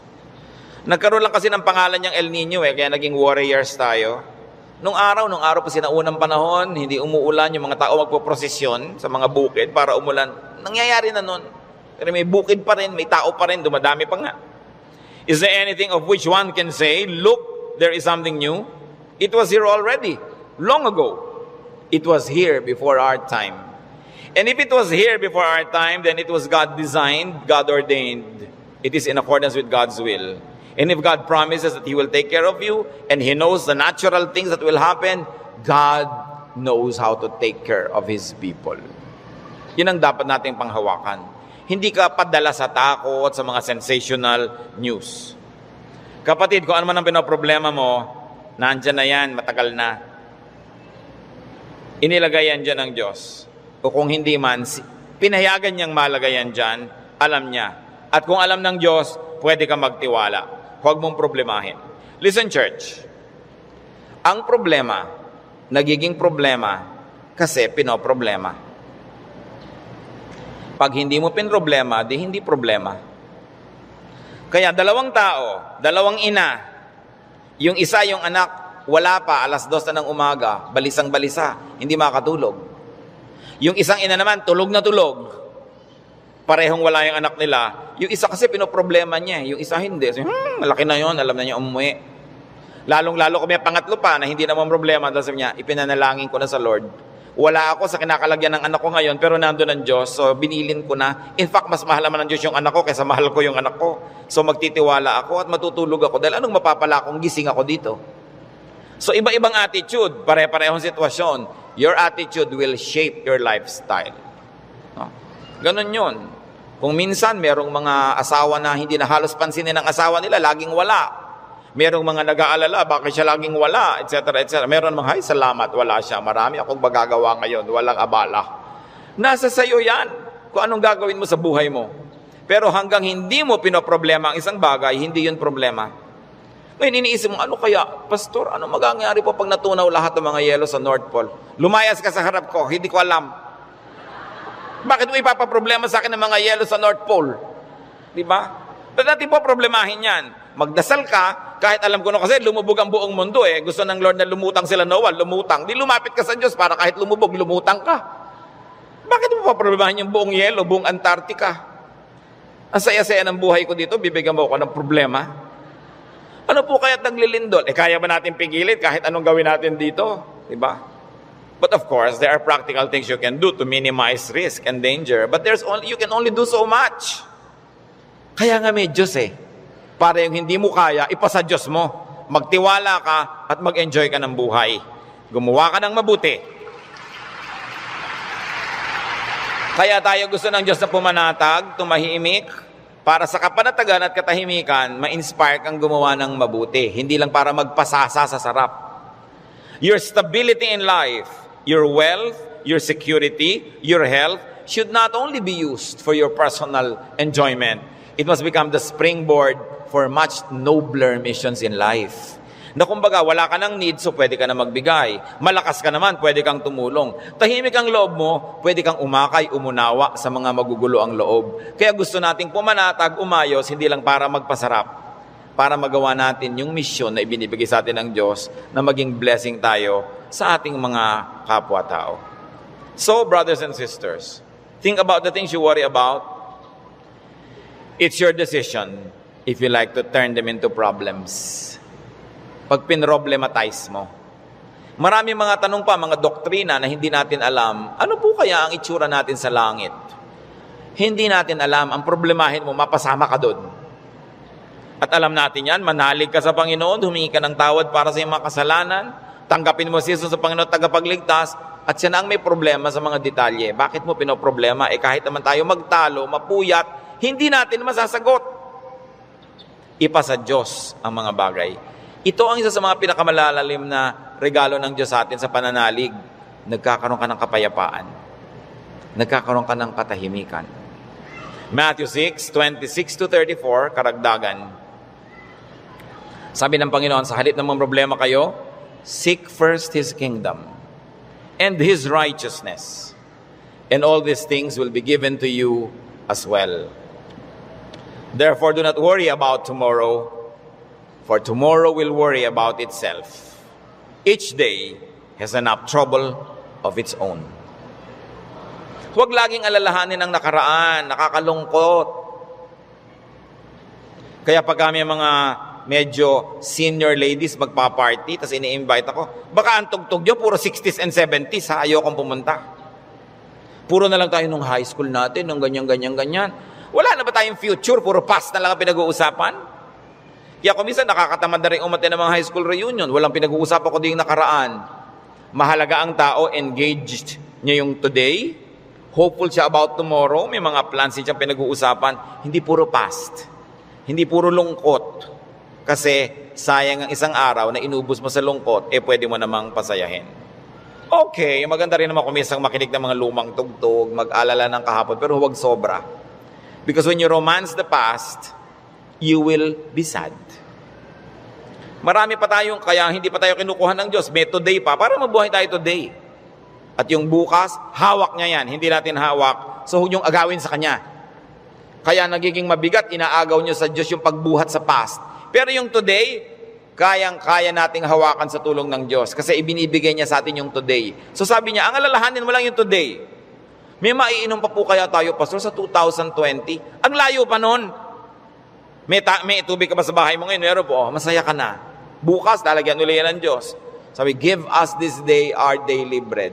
Nagkaroon lang kasi ng pangalan niyang El Nino kaya naging warriors tayo. Nung araw pa sinaunang panahon, hindi umuulan, yung mga tao magpoprosesyon sa mga bukid para umulan. Nangyayari na nun. Pero may bukid pa rin, may tao pa rin, dumadami pa nga. Is there anything of which one can say, look, there is something new? It was here already, long ago. It was here before our time. And if it was here before our time, then it was God designed, God ordained. It is in accordance with God's will. And if God promises that He will take care of you, and He knows the natural things that will happen, God knows how to take care of His people. Yun ang dapat nating panghawakan. Hindi ka padala sa takot, sa mga sensational news. Kapatid, kung ano man ang pinoproblema mo, nandyan na yan, matagal na. Inilagay yan dyan ng Diyos. O kung hindi man, pinayagan niyang malagay yan dyan, alam niya. At kung alam ng Diyos, pwede ka magtiwala. Huwag mong problemahin. Listen, church. Ang problema, nagiging problema kasi pinoproblema. Pag hindi mo pinroblema, di hindi problema. Kaya dalawang tao, dalawang ina, yung isa yung anak, wala pa, 2:00 na ng umaga, balisang-balisa, hindi makatulog. Yung isang ina naman, tulog na tulog. Parehong wala yung anak nila. Yung isa kasi pinoproblema niya, yung isa hindi. So, malaki na yun, alam na niya umuwi. Lalong-lalo kung may pangatlo pa na hindi naman problema, dahil sabi niya, ipinanalangin ko na sa Lord. Wala ako sa kinakalagyan ng anak ko ngayon, pero nandun ang Diyos, so binilin ko na. In fact, mas mahal naman ng Diyos yung anak ko kaysa mahal ko yung anak ko. So magtitiwala ako at matutulog ako dahil anong mapapala kung gising ako dito? So iba-ibang attitude, pare-parehong sitwasyon. Your attitude will shape your lifestyle. No? Ganon yun. Kung minsan, merong mga asawa na hindi na halos pansinin ng asawa nila, laging wala. Merong mga nag-aalala, bakit siya laging wala, etc., etc. Meron mga, ay, salamat, wala siya. Marami akong magagawa ngayon, walang abala. Nasa sayo yan, kung anong gagawin mo sa buhay mo. Pero hanggang hindi mo pinoproblema ang isang bagay, hindi yun problema. Ngayon, iniisip mo, ano kaya, Pastor, ano magagawa po pag natunaw lahat ng mga yelo sa North Pole? Lumayas ka sa harap ko, hindi ko alam. Bakit mo ipapaproblema sa akin ng mga yelo sa North Pole? Di ba? Ba't natin po problemahin yan? Magdasal ka, kahit alam ko na kasi lumubog ang buong mundo eh. Gusto ng Lord na lumutang sila Noah, lumutang. Di lumapit ka sa Diyos para kahit lumubog, lumutang ka. Bakit mo paproblemahin yung buong yelo, buong Antarctica? Ang saya-saya ng buhay ko dito, bibigyan mo ako ng problema. Ano po kaya't naglilindol? Kaya ba natin pigilit kahit anong gawin natin dito? Diba? But of course, there are practical things you can do to minimize risk and danger. But you can only do so much. Kaya nga may Diyos eh. Para yung hindi mo kaya, ipasa Diyos mo. Magtiwala ka at mag-enjoy ka ng buhay. Gumawa ka ng mabuti. Kaya tayo gusto ng Diyos na pumanatag, tumahimik, para sa kapanatagan at katahimikan, ma-inspire kang gumawa ng mabuti. Hindi lang para magpasasa sa sarap. Your stability in life, your wealth, your security, your health, should not only be used for your personal enjoyment. It must become the springboard for much nobler missions in life. Na kumbaga, wala ka ng need, so pwede ka na magbigay. Malakas ka naman, pwede kang tumulong. Tahimik ang loob mo, pwede kang umakay, umunawa sa mga magugulo ang loob. Kaya gusto nating pumanatag, umayos, hindi lang para magpasarap. Para magawa natin yung misyon na ibinibigay sa atin ng Diyos na maging blessing tayo sa ating mga kapwa-tao. So, brothers and sisters, think about the things you worry about. It's your decision if you like to turn them into problems. Pag pinroblematize mo. Marami mga tanong pa, mga doktrina na hindi natin alam. Ano po kaya ang itsura natin sa langit? Hindi natin alam. Ang problemahin mo, mapasama ka doon. At alam natin yan, manalig ka sa Panginoon, humingi ka ng tawad para sa iyong mga kasalanan, tanggapin mo si Jesus sa Panginoon tagapagligtas, at siya na ang may problema sa mga detalye. Bakit mo pinoproblema? Kahit naman tayo magtalo, mapuyat, hindi natin masasagot. Ipa sa Diyos ang mga bagay. Ito ang isa sa mga pinakamalalalim na regalo ng Diyos sa atin sa pananalig. Nagkakaroon ka ng kapayapaan. Nagkakaroon ka ng katahimikan. Matthew 6:26-34, karagdagan. Sabi ng Panginoon, sa halip ng mga problema kayo, seek first His kingdom and His righteousness, and all these things will be given to you as well. Therefore, do not worry about tomorrow, for tomorrow will worry about itself. Each day has enough trouble of its own. Huwag laging alalahanin ang nakaraan, nakakalungkot. Kaya pag kami mga medyo senior ladies magpa-party, tapos ini-invite ako, baka ang tugtog nyo, puro 60s and 70s, ha? Ayokong pumunta. Puro na lang tayo nung high school natin, nung ganyan. Wala na ba tayong future? Puro past na lang ang pinag-uusapan? Kaya kung minsan nakakatamad na rin umaten ng mga high school reunion, walang pinag-uusapan ko din nakaraan. Mahalaga ang tao, engaged niya yung today, hopeful siya about tomorrow, may mga plans siyang pinag-uusapan, hindi puro past, hindi puro lungkot. Kasi sayang ang isang araw na inubos mo sa lungkot, pwede mo namang pasayahin. Okay, maganda rin naman kung minsan makinig ng mga lumang tugtog, mag-alala ng kahapon, pero huwag sobra. Because when you romance the past, you will be sad. Marami pa tayong, kaya hindi pa tayo kinukuha ng Diyos. May today pa, para mabuhay tayo today. At yung bukas, hawak niya yan. Hindi natin hawak. So, huwag yung agawin sa Kanya. Kaya nagiging mabigat, inaagaw niyo sa Diyos yung pagbuhat sa past. Pero yung today, kayang-kaya nating hawakan sa tulong ng Diyos. Kasi ibinibigay niya sa atin yung today. So sabi niya, ang alalahanin mo lang yung today. May maiinom pa po kaya tayo, Pastor, sa 2020? Ang layo pa nun. May tubig ka ba sa bahay mo ngayon? Meron po, masaya ka na. Bukas, lalagyan ulit yan ng Diyos. Sabi, give us this day our daily bread.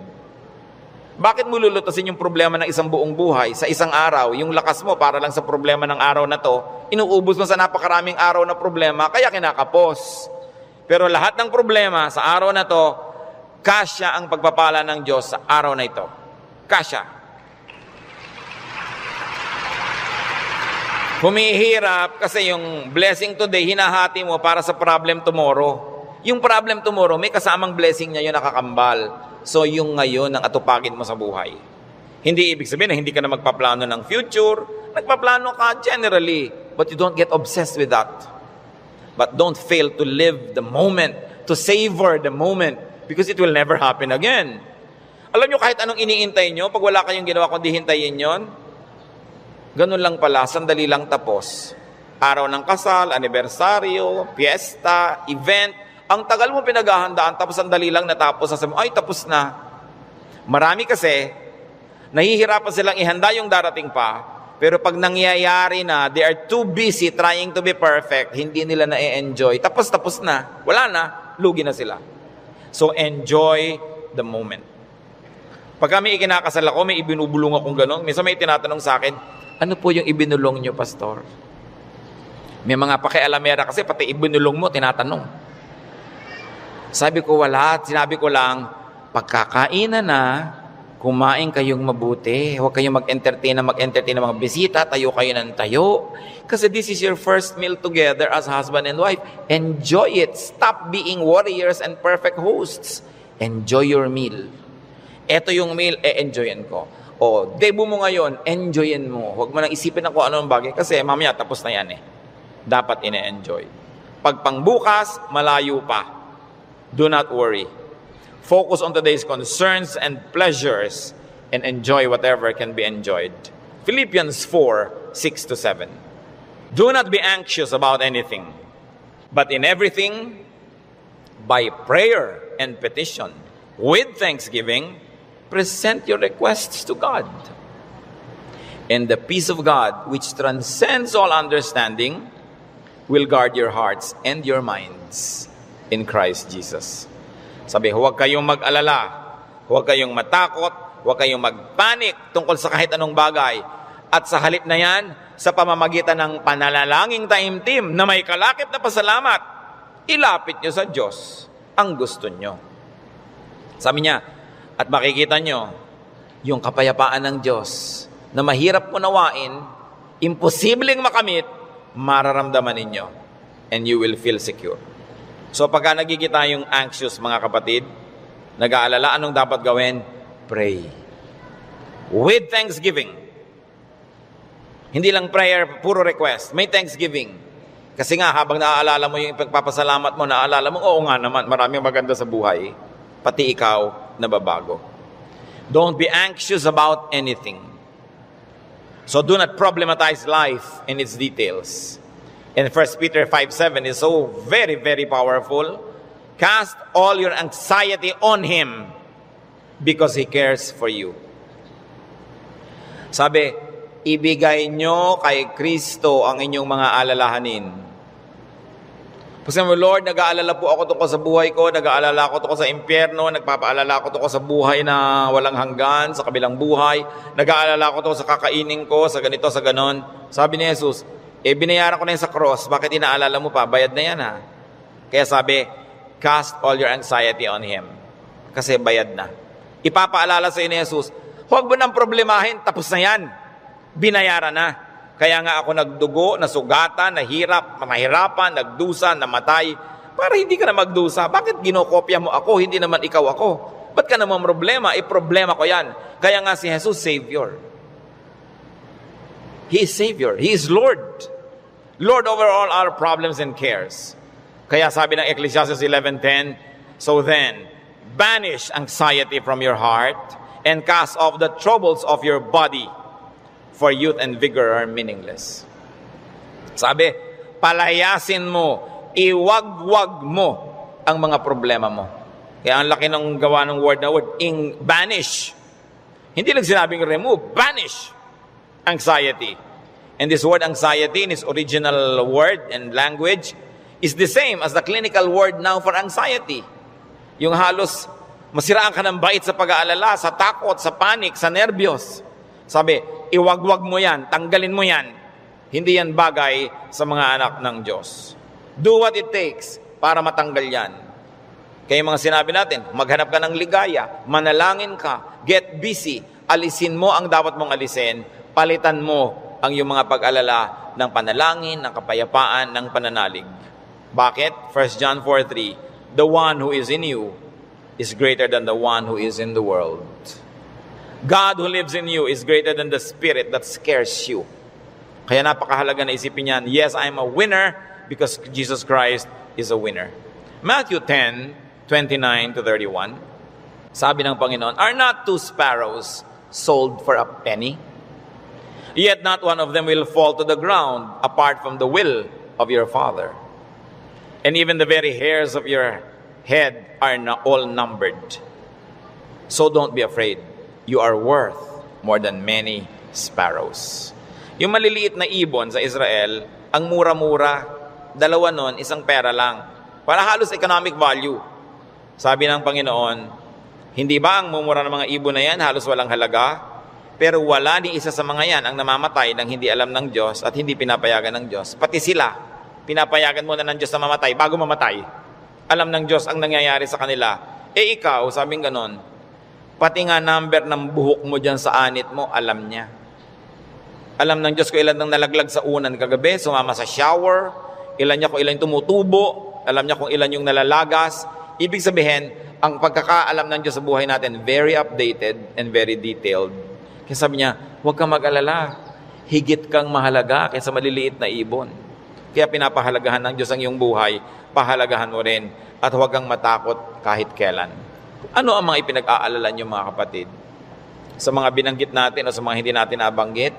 Bakit mo lulutasin yung problema ng isang buong buhay sa isang araw? Yung lakas mo para lang sa problema ng araw na to, inuubos mo sa napakaraming araw na problema, kaya kinakapos. Pero lahat ng problema sa araw na to, kasya ang pagpapala ng Diyos sa araw na ito. Kasya. Humihirap kasi yung blessing today, hinahati mo para sa problem tomorrow. Yung problem tomorrow, may kasamang blessing niya yun nakakambal. So yung ngayon ang atupagin mo sa buhay. Hindi ibig sabihin na hindi ka na magpaplano ng future. Nagpaplano ka generally, but you don't get obsessed with that. But don't fail to live the moment, to savor the moment, because it will never happen again. Alam nyo, kahit anong iniintay nyo, pag wala kayong ginawa kundi hintayin yon, ganun lang pala, sandali lang tapos. Araw ng kasal, anibersaryo, fiesta, event, ang tagal mo pinaghahandaan, tapos sandali lang natapos, sasabi mo, ay tapos na. Marami kasi, nahihirapan silang ihanda yung darating pa, pero pag nangyayari na, they are too busy trying to be perfect, hindi nila na-enjoy. Tapos na. Wala na. Lugi na sila. So, enjoy the moment. Pag kami ikinakasal ako, may ibinubulong akong gano'n. Minsan may tinatanong sa akin, ano po yung ibinulong nyo, Pastor? May mga pakialamera kasi, pati ibinulong mo, tinatanong. Sabi ko, wala. Sinabi ko lang, pagkakainan na, kumain kayong mabuti. Huwag kayong mag-entertain ng mga bisita. Tayo kayo ng tayo. Kasi this is your first meal together as husband and wife. Enjoy it. Stop being warriors and perfect hosts. Enjoy your meal. Ito yung meal, enjoyin ko. O, debut mo ngayon, enjoyin mo. Huwag mo nang isipin na kung anong bagay. Kasi mamaya, tapos na yan eh. Dapat ine-enjoy. Pag pangbukas, malayo pa. Do not worry. Focus on today's concerns and pleasures and enjoy whatever can be enjoyed. Philippians 4:6-7. Do not be anxious about anything, but in everything, by prayer and petition, with thanksgiving, present your requests to God. And the peace of God, which transcends all understanding, will guard your hearts and your minds in Christ Jesus. Sabi, huwag kayong mag-alala, huwag kayong matakot, huwag kayong magpanik tungkol sa kahit anong bagay. At sa halip na yan, sa pamamagitan ng panalalangin taimtim na may kalakip na pasalamat, ilapit nyo sa Diyos ang gusto nyo. Sabi niya, at makikita nyo, yung kapayapaan ng Diyos na mahirap unawain, imposibleng makamit, mararamdaman ninyo, and you will feel secure. So pagka nagkikita yung anxious mga kapatid, nag-aalala, anong dapat gawin? Pray. With thanksgiving. Hindi lang prayer, puro request. May thanksgiving. Kasi nga, habang naaalala mo yung pagpapasalamat mo, naaalala mo, oo nga naman, maraming maganda sa buhay. Pati ikaw, nababago. Don't be anxious about anything. So do not problematize life in its details. And 1 Peter 5:7 is so very, very powerful. Cast all your anxiety on Him because He cares for you. Sabi, ibigay nyo kay Kristo ang inyong mga alalahanin. Kasi Lord, nag-aalala po ako tungkol sa buhay ko, nag-aalala ako tungkol sa impyerno, nagpapaalala ako tungkol sa buhay na walang hanggan, sa kabilang buhay, nag-aalala ako tungkol sa kakainin ko, sa ganito, sa ganon. Sabi ni Jesus, binayaran ko na yun sa cross, bakit inaalala mo pa? Bayad na yan ha. Kaya sabi, cast all your anxiety on Him. Kasi bayad na. Ipapaalala sa iyo ni Jesus, huwag mo nang problemahin, tapos na yan. Binayaran na. Kaya nga ako nagdugo, nasugatan, mahirapan, nagdusa, namatay, para hindi ka na magdusa. Bakit ginokopya mo ako, hindi naman ikaw ako? Ba't ka naman problema? Problema ko yan. Kaya nga si Jesus, Savior. He is Savior. He is Lord. Lord over all our problems and cares. Kaya sabi ng Ecclesiastes 11:10, so then, banish anxiety from your heart and cast off the troubles of your body, for youth and vigor are meaningless. Sabi, palayasin mo, iwagwag mo ang mga problema mo. Kaya ang laki ng gawa ng word na word, banish. Hindi lang sinabing remove, banish anxiety. And this word anxiety in its original word and language is the same as the clinical word now for anxiety. Yung halos masiraan ka ng bait sa pag-aalala, sa takot, sa panic, sa nervyos. Sabi, iwagwag mo yan, tanggalin mo yan. Hindi yan bagay sa mga anak ng Diyos. Do what it takes para matanggal yan. Kaya mga sinabi natin, maghanap ka ng ligaya, manalangin ka, get busy, alisin mo ang dapat mong alisin, palitan mo ang iyong mga pag-alala ng panalangin, ng kapayapaan, ng pananalig. Bakit? 1 John 4:3, the one who is in you is greater than the one who is in the world. God who lives in you is greater than the spirit that scares you. Kaya napakahalaga na isipin yan, yes, I'm a winner because Jesus Christ is a winner. Matthew 10:29 to 31, sabi ng Panginoon, "Are not 2 sparrows sold for a penny? Yet not one of them will fall to the ground apart from the will of your Father. And even the very hairs of your head are all numbered. So don't be afraid. You are worth more than many sparrows." Yung maliliit na ibon sa Israel, ang mura-mura, dalawa nun, isang pera lang. Para halos economic value. Sabi ng Panginoon, hindi ba ang mumura ng mga ibon na yan halos walang halaga? Pero wala ni isa sa mga yan ang namamatay nang hindi alam ng Diyos at hindi pinapayagan ng Diyos. Pati sila, pinapayagan muna ng Diyos na mamatay bago mamatay. Alam ng Diyos ang nangyayari sa kanila. Ikaw, sabing ganon, pati nga number ng buhok mo dyan sa anit mo, alam niya. Alam ng Diyos kung ilan nang nalaglag sa unan kagabi, sumama sa shower, ilan niya kung ilan yung tumutubo, alam niya kung ilan yung nalalagas. Ibig sabihin, ang pagkakaalam ng Diyos sa buhay natin, very updated and very detailed. Kaya sabi niya, huwag kang mag-alala. Higit kang mahalaga kaysa maliliit na ibon. Kaya pinapahalagahan ng Diyos ang iyong buhay, pahalagahan mo rin at huwag kang matakot kahit kailan. Ano ang mga ipinag-aalala niyo mga kapatid? Sa mga binanggit natin o sa mga hindi natin nabanggit,